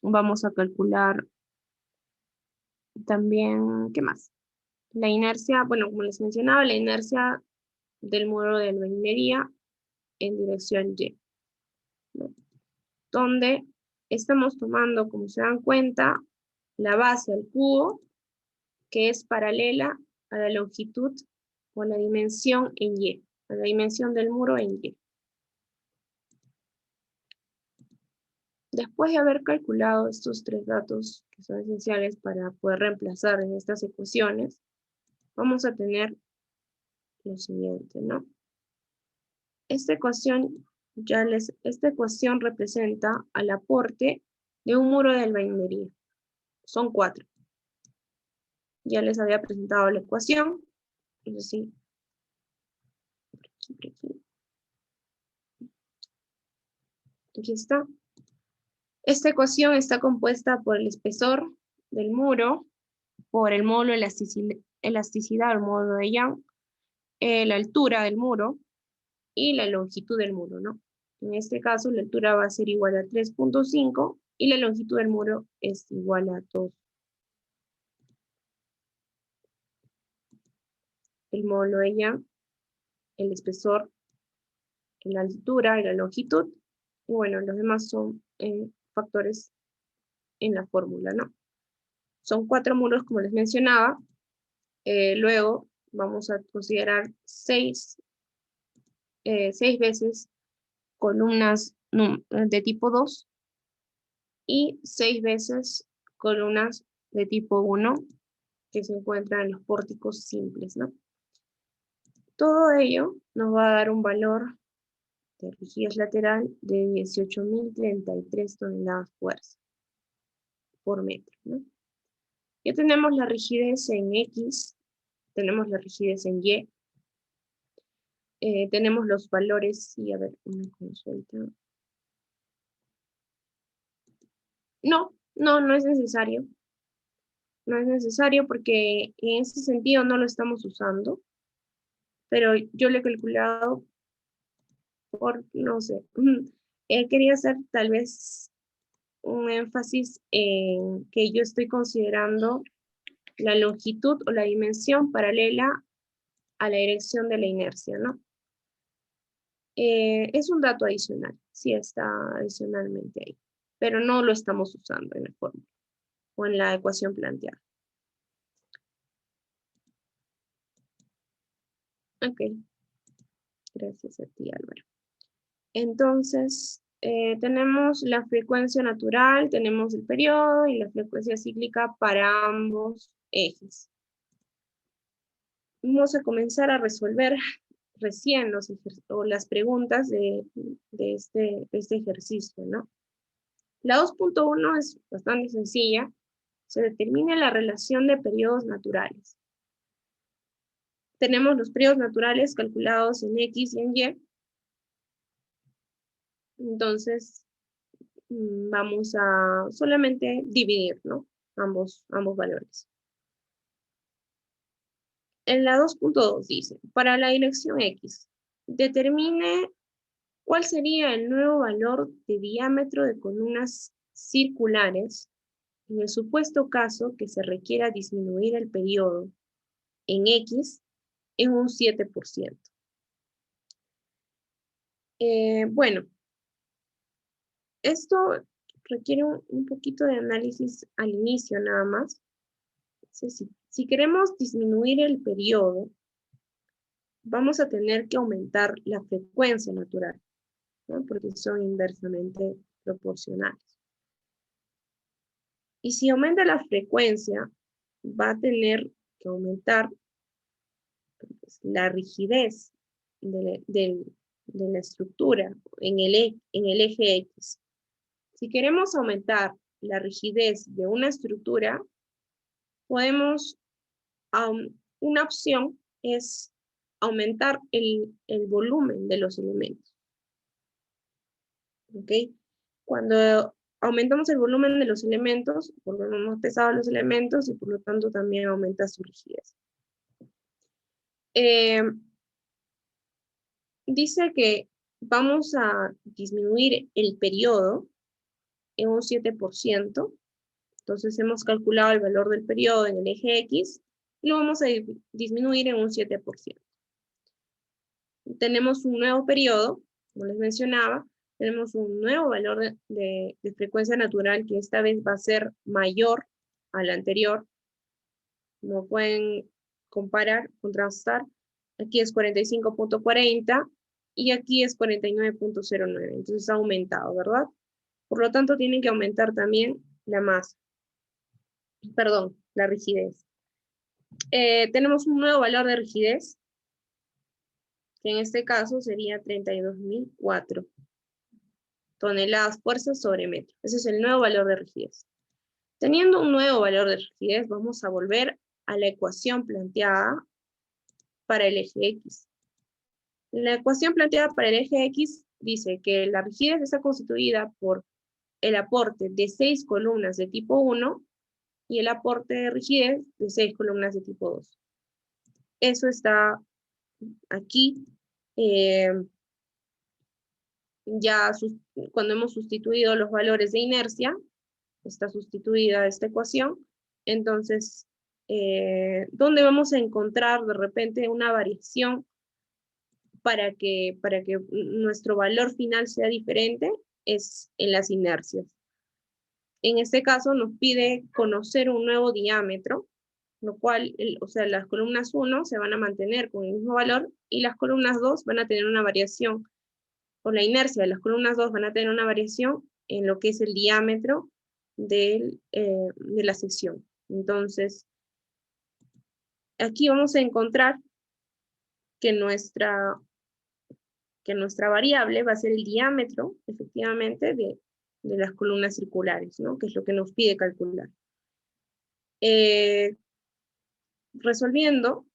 Vamos a calcular también, ¿qué más? La inercia, bueno, como les mencionaba, la inercia del muro de albañilería en dirección Y, ¿no? Donde estamos tomando, como se dan cuenta, la base al cubo, que es paralela a la longitud o la dimensión en Y, a la dimensión del muro en Y. Después de haber calculado estos tres datos que son esenciales para poder reemplazar en estas ecuaciones, vamos a tener lo siguiente, ¿no? Esta ecuación representa al aporte de un muro de albañilería. Son 4. Ya les había presentado la ecuación, es decir, por aquí. Aquí está. Esta ecuación está compuesta por el espesor del muro, por el módulo de elasticidad, el módulo de Young, la altura del muro y la longitud del muro, ¿no? En este caso, la altura va a ser igual a 3.5 y la longitud del muro es igual a 2. El módulo de Young, el espesor, la altura y la longitud. Y bueno, los demás son factores en la fórmula, ¿no? Son 4 muros, como les mencionaba. Luego vamos a considerar 6 veces columnas de tipo 2 y 6 veces columnas de tipo 1 que se encuentran en los pórticos simples, ¿no? Todo ello nos va a dar un valor de rigidez lateral de 18.033 toneladas fuerza por metro, ¿no? Ya tenemos la rigidez en X, tenemos la rigidez en Y, tenemos los valores, y a ver, una consulta. No es necesario. No es necesario porque en ese sentido no lo estamos usando, pero yo lo he calculado por, no sé, quería hacer tal vez un énfasis en que yo estoy considerando la longitud o la dimensión paralela a la dirección de la inercia, ¿no? Es un dato adicional, sí está adicionalmente ahí. pero no lo estamos usando en la fórmula o en la ecuación planteada. Ok, gracias a ti, Álvaro. Entonces, tenemos la frecuencia natural, tenemos el periodo y la frecuencia cíclica para ambos ejes. Vamos a comenzar a resolver recién las preguntas de este ejercicio, ¿no? La 2.1 es bastante sencilla. Se determina la relación de periodos naturales. Tenemos los periodos naturales calculados en X y en Y. Entonces, vamos a solamente dividir, ¿no? Ambos valores. En la 2.2 dice, para la dirección X, determine cuál sería el nuevo valor de diámetro de columnas circulares en el supuesto caso que se requiera disminuir el periodo en X en un 7%. Bueno, esto requiere un poquito de análisis al inicio nada más. Si queremos disminuir el periodo, vamos a tener que aumentar la frecuencia natural, ¿no? Porque son inversamente proporcionales. Y si aumenta la frecuencia, va a tener que aumentar pues, la rigidez de la estructura en el eje X. Si queremos aumentar la rigidez de una estructura, podemos, una opción es aumentar el volumen de los elementos. ¿Ok? Cuando aumentamos el volumen de los elementos, volvemos más pesados los elementos y por lo tanto también aumenta su rigidez. Dice que vamos a disminuir el periodo en un 7%. Entonces hemos calculado el valor del periodo en el eje X y lo vamos a disminuir en un 7%. Tenemos un nuevo periodo, como les mencionaba, tenemos un nuevo valor de frecuencia natural que esta vez va a ser mayor al anterior. Como pueden comparar, contrastar, aquí es 45.40 y aquí es 49.09, entonces ha aumentado, ¿verdad? Por lo tanto, tienen que aumentar también la masa, perdón, la rigidez. Tenemos un nuevo valor de rigidez, que en este caso sería 32.004 toneladas fuerza sobre metro. Ese es el nuevo valor de rigidez. Teniendo un nuevo valor de rigidez, vamos a volver a la ecuación planteada para el eje X. La ecuación planteada para el eje X dice que la rigidez está constituida por el aporte de 6 columnas de tipo 1 y el aporte de rigidez de 6 columnas de tipo 2. Eso está aquí. Ya cuando hemos sustituido los valores de inercia, está sustituida esta ecuación. Entonces, ¿dónde vamos a encontrar de repente una variación para que nuestro valor final sea diferente? Es en las inercias. En este caso nos pide conocer un nuevo diámetro, lo cual, o sea, las columnas 1 se van a mantener con el mismo valor y las columnas 2 van a tener una variación, por la inercia de las columnas 2 van a tener una variación en lo que es el diámetro de la sección. Entonces, aquí vamos a encontrar que nuestra variable va a ser el diámetro, efectivamente, de las columnas circulares, ¿no? Que es lo que nos pide calcular. Resolviendo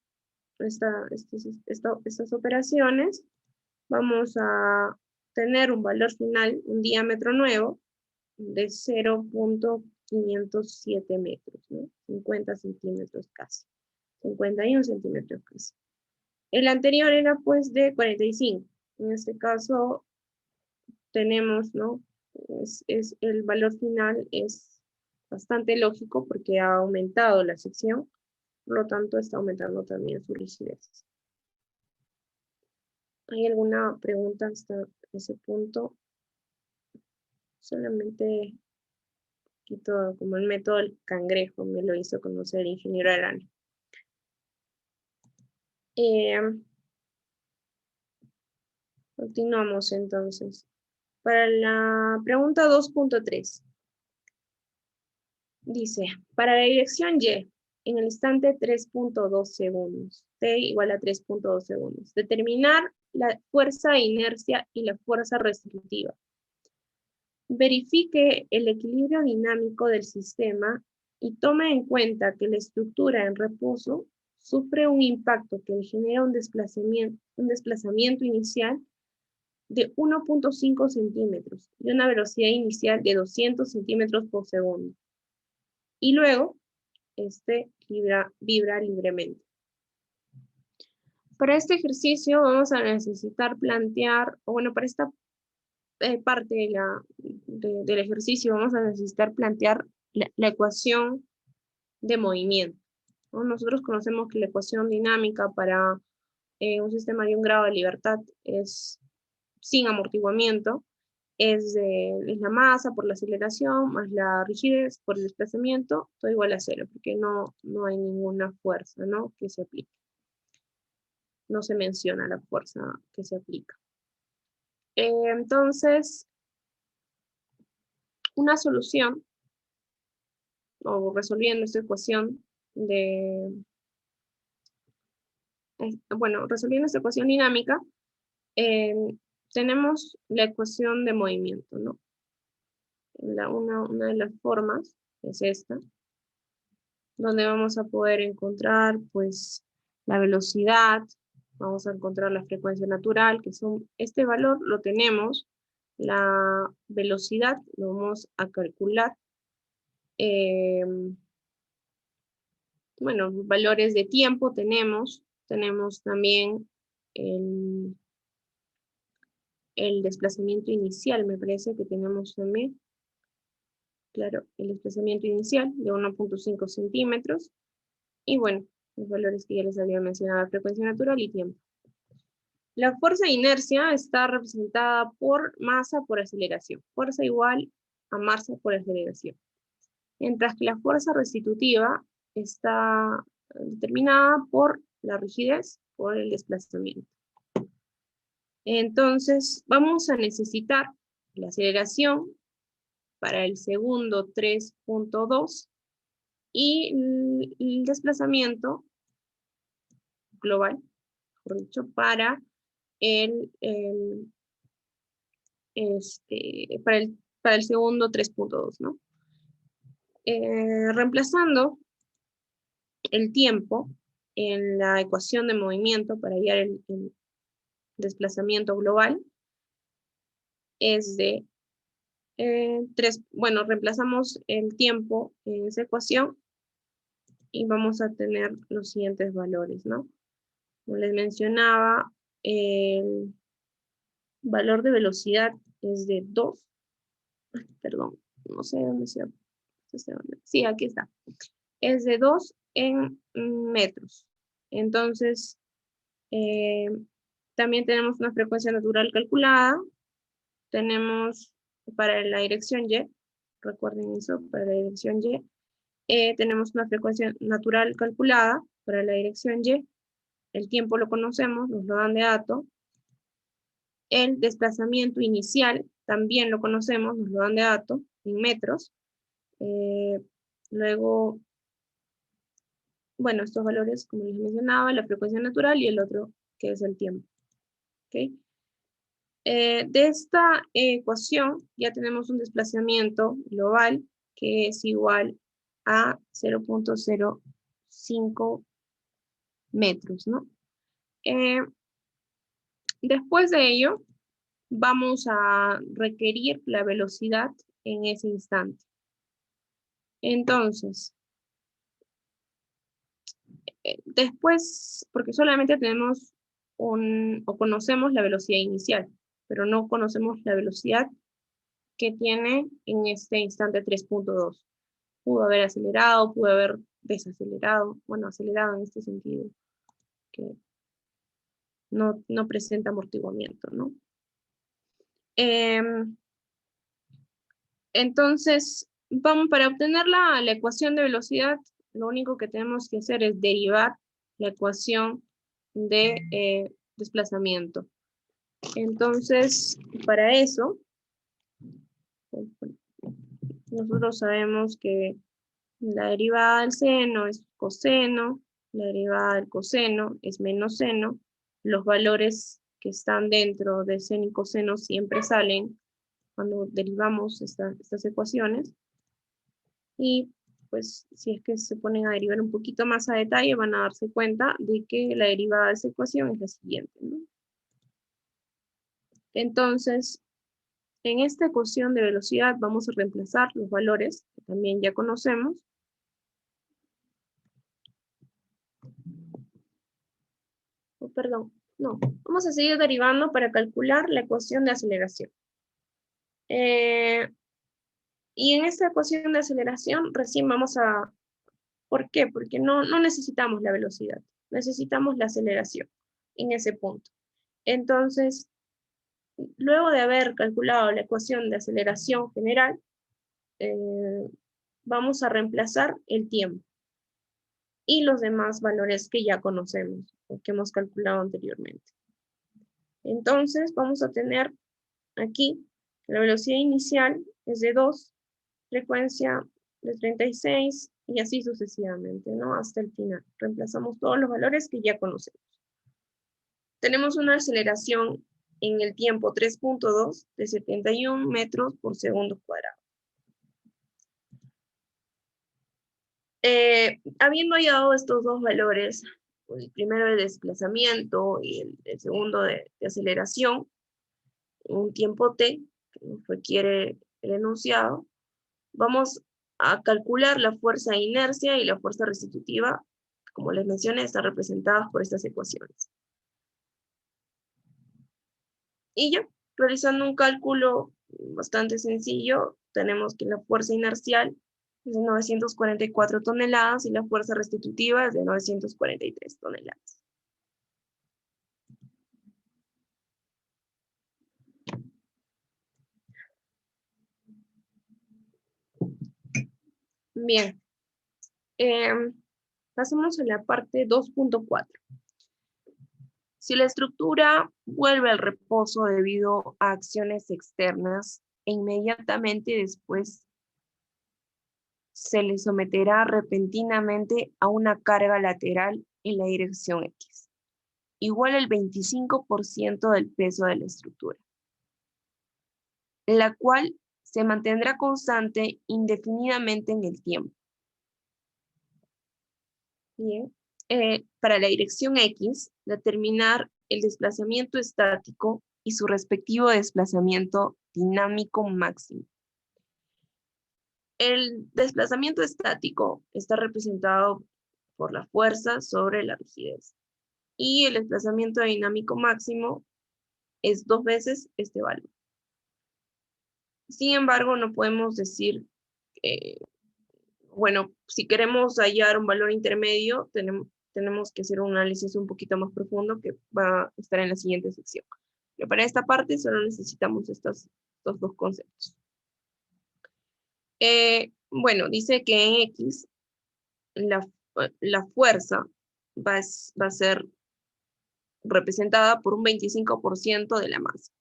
estas operaciones, vamos a tener un valor final, un diámetro nuevo, de 0.507 metros, ¿no? 50 centímetros casi. 51 centímetros casi. El anterior era pues de 45. En este caso tenemos, ¿no? El valor final es bastante lógico porque ha aumentado la sección, por lo tanto está aumentando también su rigidez. ¿Hay alguna pregunta hasta ese punto? solamente quito como el método del cangrejo, me lo hizo conocer el ingeniero Arana. Continuamos entonces. Para la pregunta 2.3. Dice, para la dirección Y, en el instante 3.2 segundos, T igual a 3.2 segundos, determinar la fuerza de inercia y la fuerza restrictiva. Verifique el equilibrio dinámico del sistema y tome en cuenta que la estructura en reposo sufre un impacto que le genera un desplazamiento inicial de 1.5 centímetros y una velocidad inicial de 200 centímetros por segundo. Y luego, vibra libremente. Para este ejercicio vamos a necesitar plantear, o bueno, para esta parte del ejercicio vamos a necesitar plantear la ecuación de movimiento, ¿no? Nosotros conocemos que la ecuación dinámica para un sistema de un grado de libertad es sin amortiguamiento, es la masa por la aceleración más la rigidez por el desplazamiento, todo igual a cero, porque no hay ninguna fuerza, ¿no?, que se aplique. No se menciona la fuerza que se aplica. Entonces, una solución, o resolviendo esta ecuación resolviendo esta ecuación dinámica, tenemos la ecuación de movimiento, ¿no? Una de las formas es esta, donde vamos a poder encontrar, pues, la velocidad, vamos a encontrar la frecuencia natural, que son, este valor lo tenemos, la velocidad lo vamos a calcular, bueno, valores de tiempo tenemos también el desplazamiento inicial, me parece que tenemos también, claro, el desplazamiento inicial de 1.5 centímetros, y bueno, los valores que ya les había mencionado, frecuencia natural y tiempo. La fuerza de inercia está representada por masa por aceleración. Fuerza igual a masa por aceleración. Mientras que la fuerza restitutiva está determinada por la rigidez, por el desplazamiento. Entonces, vamos a necesitar la aceleración para el segundo 3.2 y el desplazamiento global, por dicho, para para el segundo 3.2, ¿no? Reemplazando el tiempo en la ecuación de movimiento para hallar el desplazamiento global, es de reemplazamos el tiempo en esa ecuación y vamos a tener los siguientes valores, ¿no? Como les mencionaba, el valor de velocidad es de 2, perdón, no sé dónde se... Sí, aquí está. Es de 2 en metros. Entonces, también tenemos una frecuencia natural calculada. Tenemos para la dirección Y, recuerden eso, para la dirección Y, tenemos una frecuencia natural calculada para la dirección Y. El tiempo lo conocemos, nos lo dan de dato. El desplazamiento inicial también lo conocemos, nos lo dan de dato en metros. Luego, bueno, estos valores, como les mencionaba, la frecuencia natural y el otro que es el tiempo. ¿Okay? De esta ecuación ya tenemos un desplazamiento global que es igual a 0.05 metros, ¿no? Después de ello, vamos a requerir la velocidad en ese instante. Entonces, después, porque solamente tenemos o conocemos la velocidad inicial, pero no conocemos la velocidad que tiene en este instante 3.2. Pudo haber acelerado, pudo haber desacelerado, bueno, acelerado en este sentido, que no presenta amortiguamiento, ¿no? Entonces, para obtener la ecuación de velocidad, lo único que tenemos que hacer es derivar la ecuación de desplazamiento. Entonces, para eso, nosotros sabemos que la derivada del seno es coseno, la derivada del coseno es menos seno, los valores que están dentro de seno y coseno siempre salen cuando derivamos estas ecuaciones. Y pues si es que se ponen a derivar un poquito más a detalle, van a darse cuenta de que la derivada de esa ecuación es la siguiente, ¿no? Entonces, en esta ecuación de velocidad vamos a reemplazar los valores que también ya conocemos. Oh, perdón, no. Vamos a seguir derivando para calcular la ecuación de aceleración. Y en esta ecuación de aceleración recién vamos a... ¿Por qué? Porque no necesitamos la velocidad, necesitamos la aceleración en ese punto. Entonces, luego de haber calculado la ecuación de aceleración general, vamos a reemplazar el tiempo y los demás valores que ya conocemos o que hemos calculado anteriormente. Entonces, vamos a tener aquí la velocidad inicial es de 2, frecuencia de 36 y así sucesivamente, ¿no? Hasta el final. Reemplazamos todos los valores que ya conocemos. Tenemos una aceleración en el tiempo 3.2 de 71 metros por segundo cuadrado. Habiendo hallado estos dos valores, el primero de desplazamiento y el segundo de aceleración, un tiempo t, que nos requiere el enunciado, vamos a calcular la fuerza de inercia y la fuerza restitutiva, como les mencioné, están representadas por estas ecuaciones. Y ya, realizando un cálculo bastante sencillo, tenemos que la fuerza inercial es de 944 toneladas y la fuerza restitutiva es de 943 toneladas. Bien, pasamos a la parte 2.4. Si la estructura vuelve al reposo debido a acciones externas e inmediatamente después se le someterá repentinamente a una carga lateral en la dirección X, igual al 25% del peso de la estructura, la cual se mantendrá constante indefinidamente en el tiempo. Bien. Para la dirección X, determinar el desplazamiento estático y su respectivo desplazamiento dinámico máximo. El desplazamiento estático está representado por la fuerza sobre la rigidez. Y el desplazamiento dinámico máximo es 2 veces este valor. Sin embargo, no podemos decir, bueno, si queremos hallar un valor intermedio, tenemos que hacer un análisis un poquito más profundo que va a estar en la siguiente sección. Pero para esta parte solo necesitamos estos dos conceptos. Bueno, dice que en X la fuerza va a ser representada por un 25% de la masa.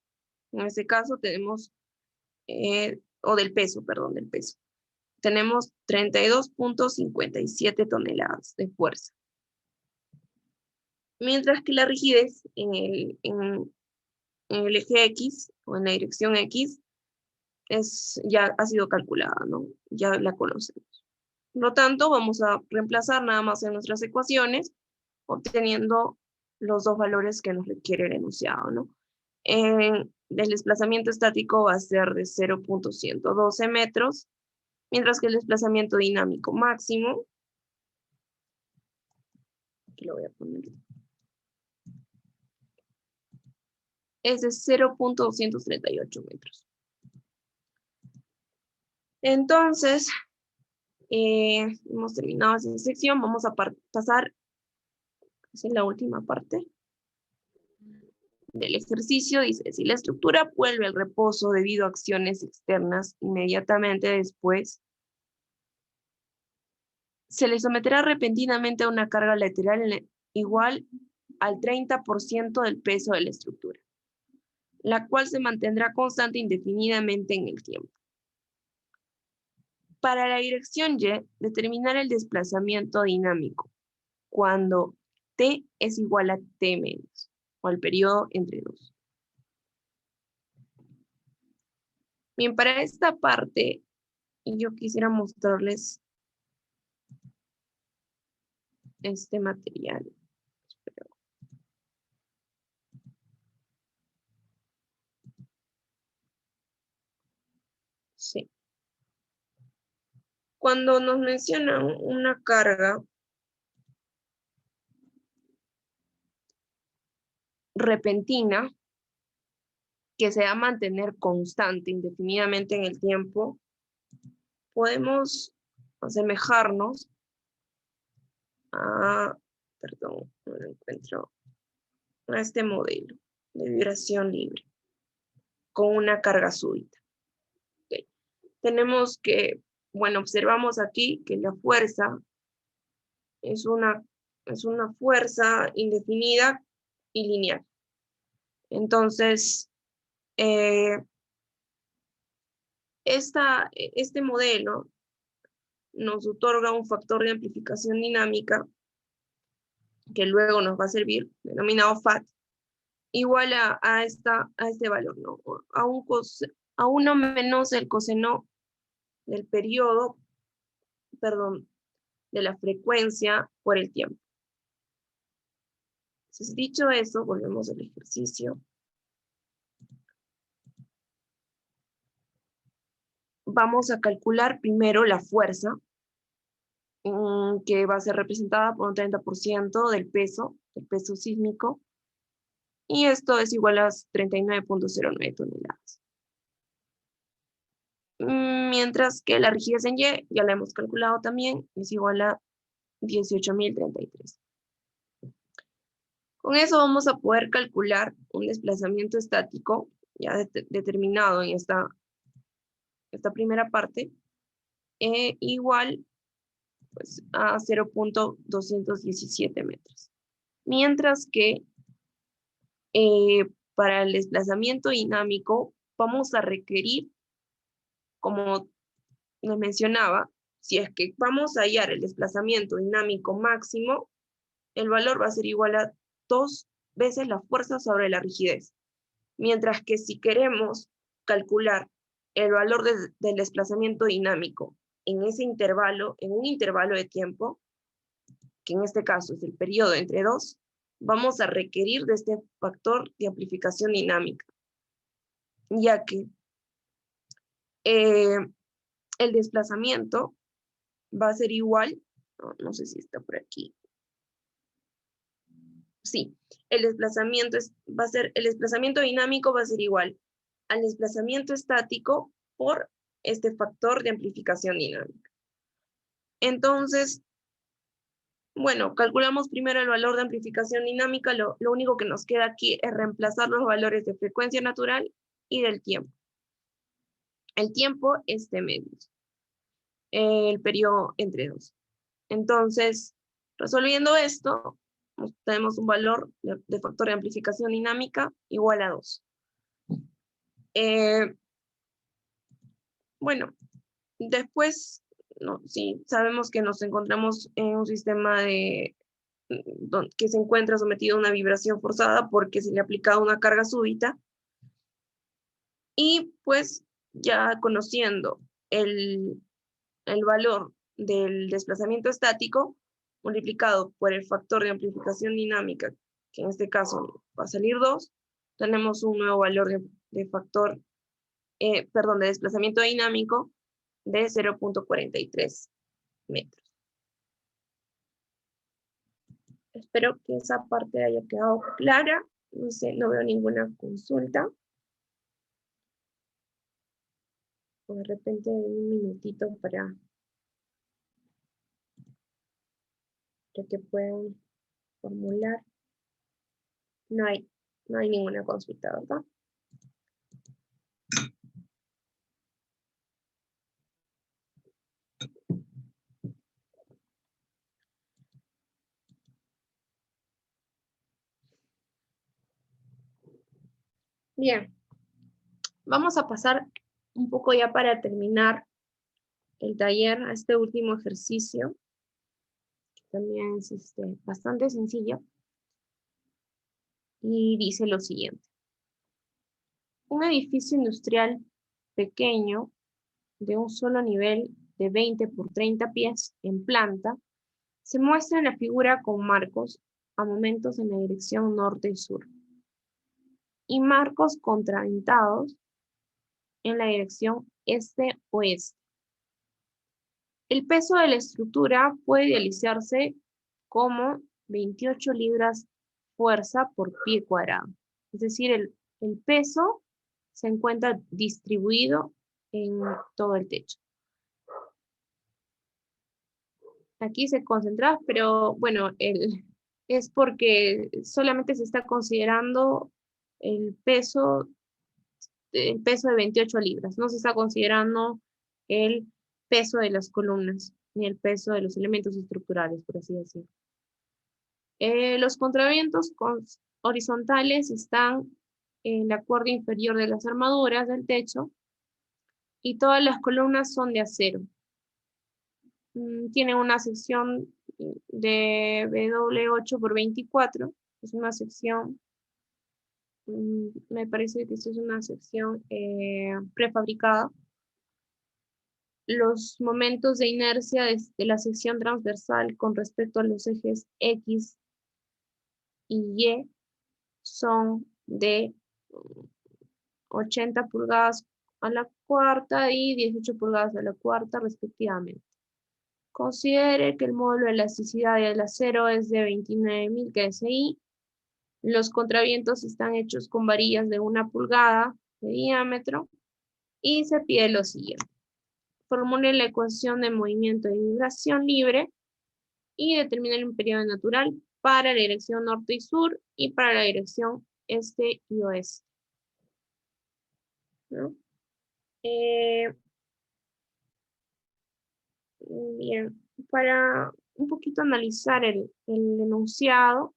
En este caso tenemos, o del peso, perdón, del peso. Tenemos 32.57 toneladas de fuerza. Mientras que la rigidez en el eje X, o en la dirección X, ya ha sido calculada, ¿no? Ya la conocemos. Por lo tanto, vamos a reemplazar nada más en nuestras ecuaciones, obteniendo los dos valores que nos requiere el enunciado, ¿no? El desplazamiento estático va a ser de 0.112 metros, mientras que el desplazamiento dinámico máximo, aquí lo voy a poner, es de 0.238 metros. Entonces, hemos terminado esa sección, vamos a pasar, es la última parte. del ejercicio dice, si la estructura vuelve al reposo debido a acciones externas, inmediatamente después se le someterá repentinamente a una carga lateral igual al 30% del peso de la estructura, la cual se mantendrá constante indefinidamente en el tiempo. Para la dirección Y, determinar el desplazamiento dinámico cuando T es igual a T menos, o al periodo entre dos. Bien, para esta parte, yo quisiera mostrarles este material. Sí. Cuando nos mencionan una carga repentina que se va a mantener constante indefinidamente en el tiempo, podemos asemejarnos a, perdón, no lo encuentro, a este modelo de vibración libre con una carga súbita. Okay. Tenemos que, bueno, observamos aquí que la fuerza es una fuerza indefinida y lineal. Entonces, este modelo nos otorga un factor de amplificación dinámica que luego nos va a servir, denominado FAT, igual a este valor, ¿no? A 1 menos el coseno del periodo, perdón, de la frecuencia por el tiempo. Entonces, dicho eso, volvemos al ejercicio. Vamos a calcular primero la fuerza, que va a ser representada por un 30% del peso sísmico, y esto es igual a 39.09 toneladas. Mientras que la rigidez en Y, ya la hemos calculado también, es igual a 18.033. Con eso vamos a poder calcular un desplazamiento estático ya determinado en esta primera parte, igual pues, a 0.217 metros. Mientras que para el desplazamiento dinámico vamos a requerir, como les mencionaba, si es que vamos a hallar el desplazamiento dinámico máximo, el valor va a ser igual a 2 veces la fuerza sobre la rigidez. Mientras que si queremos calcular el valor del desplazamiento dinámico en ese intervalo, en un intervalo de tiempo, que en este caso es el periodo entre dos, vamos a requerir de este factor de amplificación dinámica, ya que el desplazamiento va a ser igual, no sé si está por aquí. Sí, el desplazamiento dinámico va a ser igual al desplazamiento estático por este factor de amplificación dinámica. Entonces, bueno, calculamos primero el valor de amplificación dinámica, lo único que nos queda aquí es reemplazar los valores de frecuencia natural y del tiempo. El tiempo es T medios, el periodo entre dos. Entonces, resolviendo esto, tenemos un valor de factor de amplificación dinámica igual a 2. Bueno, después, sí, sabemos que nos encontramos en un sistema que se encuentra sometido a una vibración forzada porque se le ha aplicado una carga súbita. Y pues ya conociendo el valor del desplazamiento estático multiplicado por el factor de amplificación dinámica, que en este caso va a salir 2, tenemos un nuevo valor de factor, de desplazamiento dinámico de 0.43 metros. Espero que esa parte haya quedado clara. No sé, no veo ninguna consulta. O de repente un minutito para que puedan formular. No hay. No hay ninguna consulta, ¿verdad? Bien, vamos a pasar un poco ya para terminar el taller a este último ejercicio. También es bastante sencillo. Y dice lo siguiente. Un edificio industrial pequeño de un solo nivel de 20 por 30 pies en planta se muestra en la figura con marcos a momentos en la dirección norte y sur y marcos contraventados en la dirección este-oeste. El peso de la estructura puede idealizarse como 28 libras fuerza por pie cuadrado. Es decir, el peso se encuentra distribuido en todo el techo. Aquí se concentra, pero bueno, es porque solamente se está considerando el peso, el peso de 28 libras. No se está considerando el peso de las columnas, ni el peso de los elementos estructurales, por así decirlo. Los contravientos horizontales están en la cuerda inferior de las armaduras del techo y todas las columnas son de acero. Tiene una sección de BW8 por 24, es una sección, me parece que esta es una sección prefabricada. Los momentos de inercia de la sección transversal con respecto a los ejes X y Y son de 80 pulgadas a la cuarta y 18 pulgadas a la cuarta respectivamente. Considere que el módulo de elasticidad del acero es de 29.000 KSI. Los contravientos están hechos con varillas de 1 pulgada de diámetro y se pide lo siguiente. Formule la ecuación de movimiento de vibración libre y determine el periodo natural para la dirección norte y sur y para la dirección este y oeste, ¿no? Bien, para un poquito analizar el enunciado,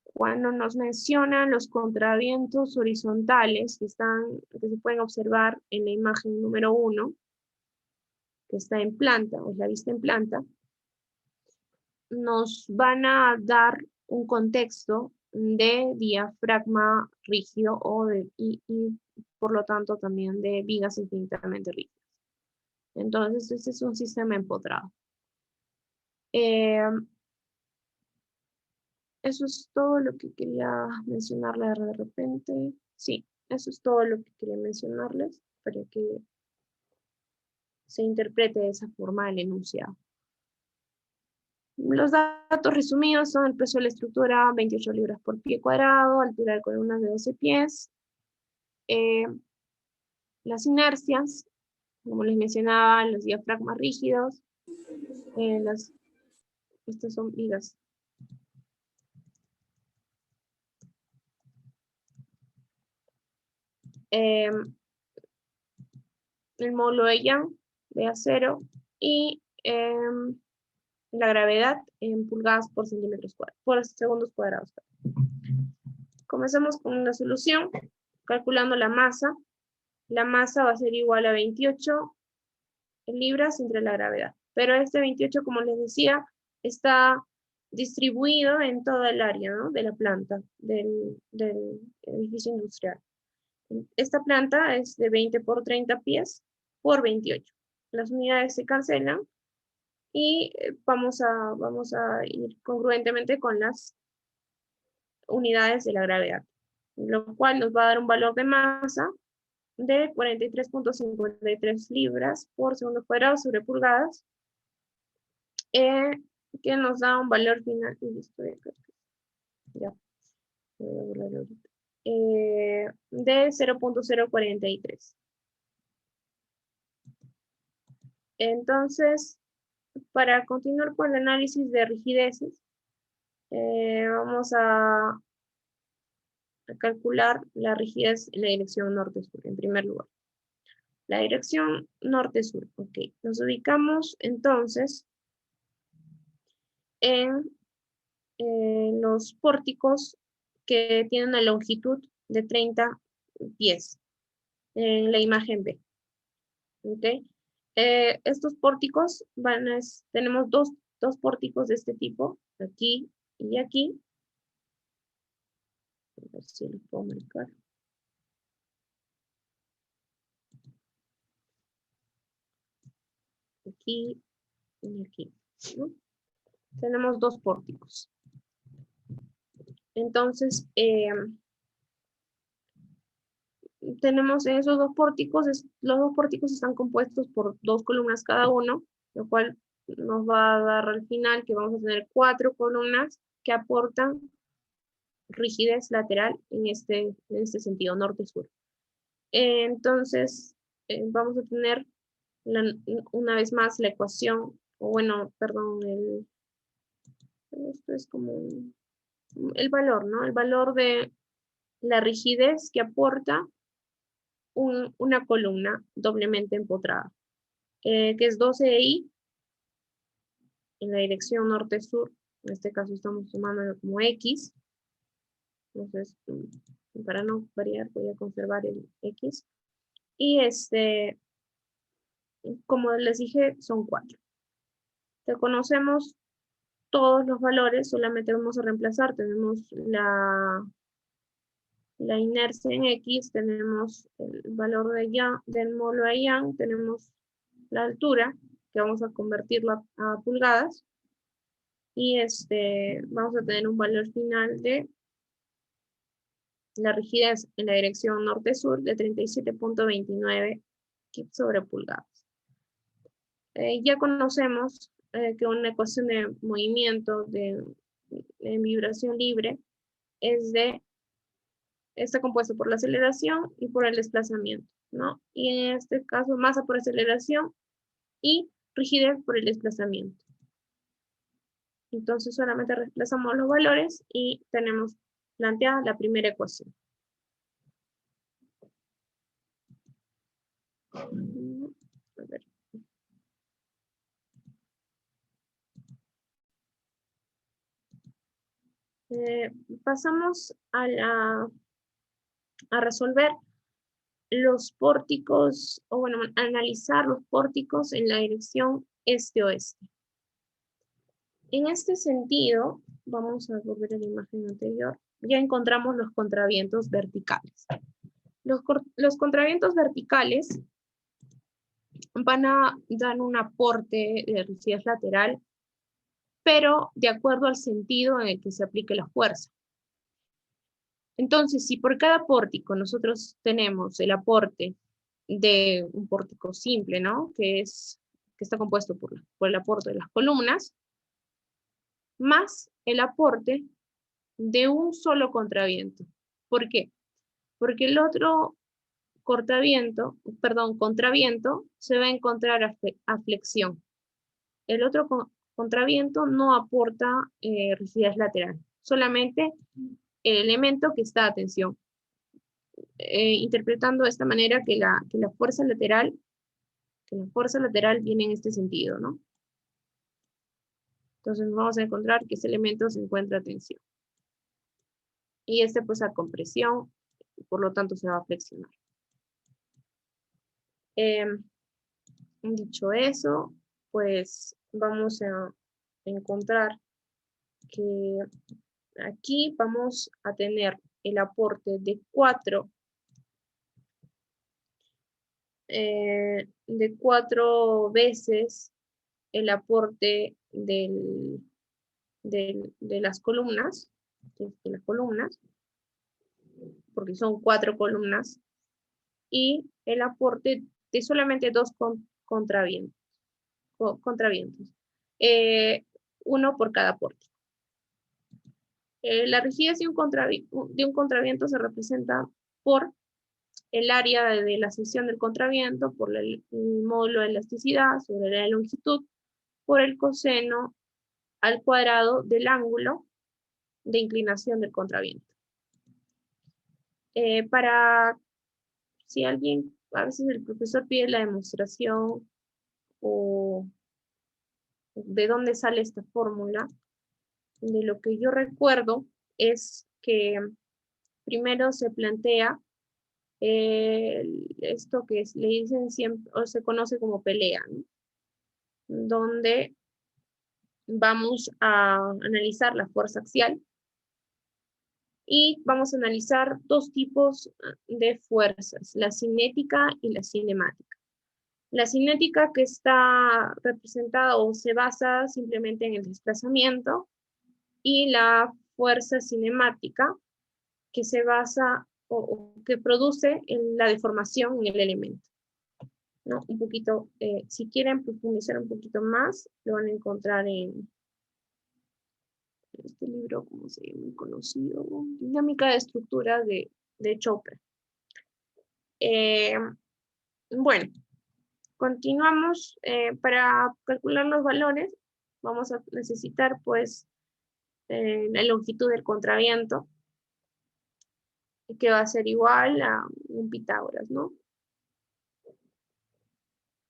cuando nos mencionan los contravientos horizontales que se pueden observar en la imagen número 1, que está en planta, o es la vista en planta, nos van a dar un contexto de diafragma rígido y por lo tanto también de vigas infinitamente rígidas. Entonces, este es un sistema empotrado. Eso es todo lo que quería mencionarles de repente. Sí, eso es todo lo que quería mencionarles para que se interprete de esa forma el enunciado. Los datos resumidos son el peso de la estructura, 28 libras por pie cuadrado, altura de columnas de 12 pies, las inercias, como les mencionaba, los diafragmas rígidos, estas son vigas. El módulo de Young de acero y la gravedad en pulgadas por centímetros cuadrados, por segundos cuadrados. Comenzamos con la solución, calculando la masa. La masa va a ser igual a 28 libras entre la gravedad. Pero este 28, como les decía, está distribuido en toda el área, ¿no?, de la planta, del edificio industrial. Esta planta es de 20 por 30 pies por 28. Las unidades se cancelan y vamos a ir congruentemente con las unidades de la gravedad, lo cual nos va a dar un valor de masa de 43.53 libras por segundo cuadrado sobre pulgadas, que nos da un valor final, de 0.043. Entonces, para continuar con el análisis de rigideces, vamos a a calcular la rigidez en la dirección norte-sur, en primer lugar. La dirección norte-sur, ok. Nos ubicamos entonces en los pórticos que tienen una longitud de 30 pies, en la imagen B. ¿Ok? Estos pórticos tenemos dos pórticos de este tipo, aquí y aquí. A ver si lo puedo marcar. Aquí y aquí, ¿no? Tenemos dos pórticos. Entonces, tenemos esos dos pórticos, los dos pórticos están compuestos por dos columnas cada uno, lo cual nos va a dar al final que vamos a tener 4 columnas que aportan rigidez lateral en este sentido, norte-sur. Entonces, vamos a tener una vez más la ecuación, o bueno, perdón, esto es como el valor, ¿no? El valor de la rigidez que aporta una columna doblemente empotrada, que es 12i en la dirección norte-sur. En este caso estamos tomándolo como x. Entonces, para no variar, voy a conservar el x. Y como les dije, son 4. Ya conocemos todos los valores, solamente vamos a reemplazar. Tenemos la inercia en X, tenemos el valor del módulo de Young, tenemos la altura, que vamos a convertirlo a pulgadas, y vamos a tener un valor final de la rigidez en la dirección norte-sur de 37.29 kip sobre pulgadas. Ya conocemos que una ecuación de movimiento en vibración libre está compuesto por la aceleración y por el desplazamiento, ¿no? Y en este caso, masa por aceleración y rigidez por el desplazamiento. Entonces solamente reemplazamos los valores y tenemos planteada la primera ecuación. A ver. Pasamos a resolver los pórticos, o bueno, analizar los pórticos en la dirección este-oeste. En este sentido, vamos a volver a la imagen anterior, ya encontramos los contravientos verticales. Los contravientos verticales van a dar un aporte de rigidez lateral, pero de acuerdo al sentido en el que se aplique la fuerza. Entonces, si por cada pórtico nosotros tenemos el aporte de un pórtico simple, ¿no? Que está compuesto por el aporte de las columnas, más el aporte de un solo contraviento. ¿Por qué? Porque el otro contraviento se va a encontrar a flexión. El otro contraviento no aporta rigidez lateral, solamente el elemento que está a tensión. Interpretando de esta manera que la fuerza lateral viene en este sentido, ¿no? Entonces vamos a encontrar que ese elemento se encuentra a tensión. Y pues a compresión, por lo tanto se va a flexionar. Dicho eso, pues vamos a encontrar que aquí vamos a tener el aporte de 4 veces el aporte de las columnas, porque son 4 columnas, y el aporte de solamente 2 contravientos. Uno por cada aporte. La rigidez de un contraviento se representa por el área de la sección del contraviento, por el módulo de elasticidad sobre la longitud, por el coseno al cuadrado del ángulo de inclinación del contraviento. Para si alguien, a veces el profesor pide la demostración o de dónde sale esta fórmula, de lo que yo recuerdo es que primero se plantea esto que le dicen siempre, o se conoce como pelea, ¿no? Donde vamos a analizar la fuerza axial y vamos a analizar dos tipos de fuerzas, la cinética y la cinemática. La cinética, que está representada o se basa simplemente en el desplazamiento, y la fuerza cinemática, que se basa o que produce en la deformación en el elemento, ¿no? Un poquito, si quieren profundizar un poquito más, lo van a encontrar en este libro, ¿cómo se llama? Muy conocido, Dinámica de Estructuras de Chopra. Bueno, continuamos. Para calcular los valores, vamos a necesitar, pues, la longitud del contraviento, que va a ser igual a un Pitágoras, ¿no?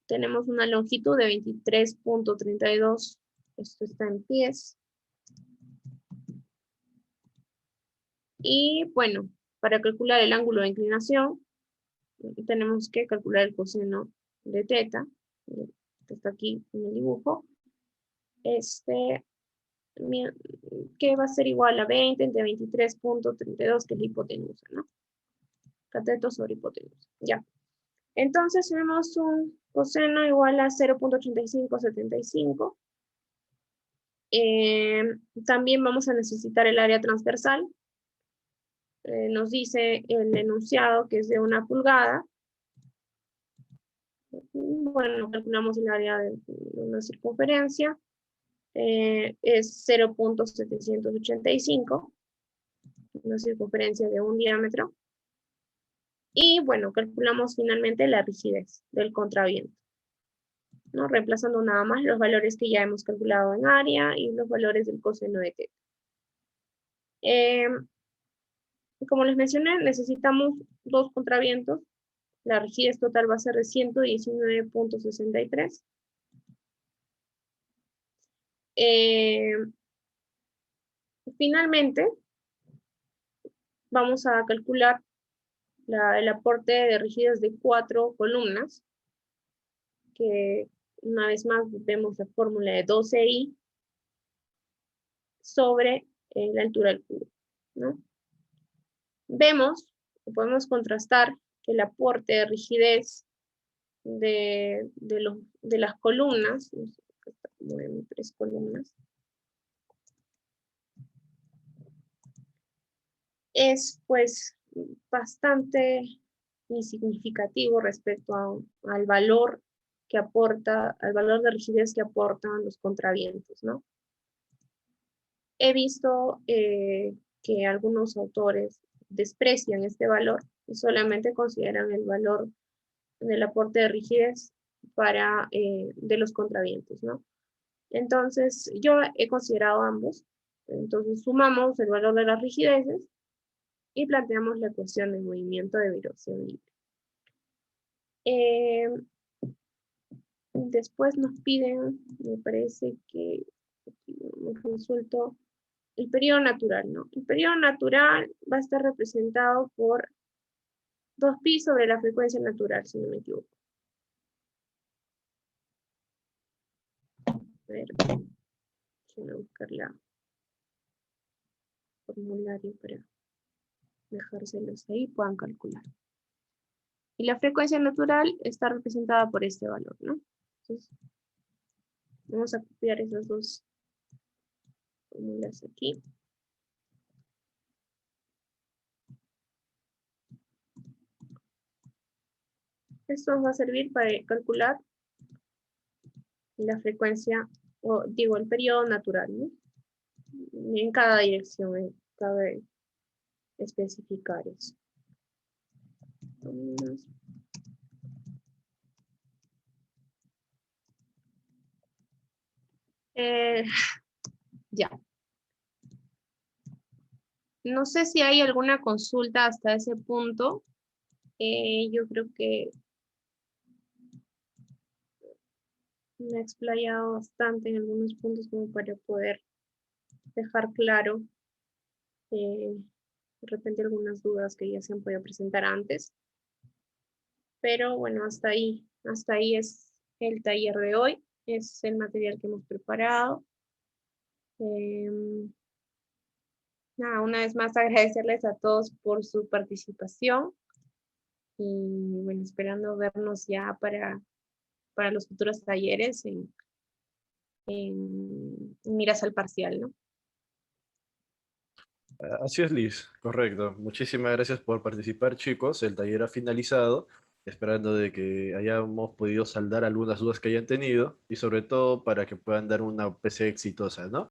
Tenemos una longitud de 23.32, esto está en pies. Y bueno, para calcular el ángulo de inclinación, tenemos que calcular el coseno de teta, que está aquí en el dibujo, que va a ser igual a 20 entre 23.32, que es la hipotenusa, ¿no? Cateto sobre hipotenusa, ya. Entonces tenemos un coseno igual a 0.8575. También vamos a necesitar el área transversal. Nos dice el enunciado que es de 1 pulgada. Bueno, calculamos el área de una circunferencia. Es 0.785, una circunferencia de un diámetro. Y bueno, calculamos finalmente la rigidez del contraviento, ¿no? Reemplazando nada más los valores que ya hemos calculado en área y los valores del coseno de teta. Como les mencioné, necesitamos dos contravientos. La rigidez total va a ser de 119.63. Finalmente, vamos a calcular el aporte de rigidez de 4 columnas, que una vez más vemos la fórmula de 12i sobre la altura del cubo, ¿no? Vemos, podemos contrastar que el aporte de rigidez de las columnas, como en 3 columnas, es pues bastante insignificativo respecto al valor que aporta, al valor de rigidez que aportan los contravientos, ¿no? He visto que algunos autores desprecian este valor y solamente consideran el valor del aporte de rigidez de los contravientos, ¿no? Entonces, yo he considerado ambos. Entonces, sumamos el valor de las rigideces y planteamos la ecuación de movimiento de vibración libre. Después nos piden, me parece que hemos resuelto el periodo natural, ¿no? El periodo natural va a estar representado por 2pi sobre la frecuencia natural, si no me equivoco. A ver, déjenme buscar la formulario para dejárselos ahí, puedan calcular. Y la frecuencia natural está representada por este valor, ¿no? Entonces, vamos a copiar esas dos fórmulas aquí. Esto nos va a servir para calcular la frecuencia, o digo, el periodo natural, ¿no? En cada dirección, cabe especificar eso. Ya. No sé si hay alguna consulta hasta ese punto. Yo creo que me he explayado bastante en algunos puntos como para poder dejar claro de repente algunas dudas que ya se han podido presentar antes. Pero bueno, hasta ahí es el taller de hoy, es el material que hemos preparado. Em, Nada, una vez más agradecerles a todos por su participación y bueno, esperando vernos ya para los futuros talleres en miras al parcial, ¿no? Así es, Liz, correcto. Muchísimas gracias por participar, chicos. El taller ha finalizado, esperando de que hayamos podido saldar algunas dudas que hayan tenido y sobre todo para que puedan dar una PC exitosa, ¿no?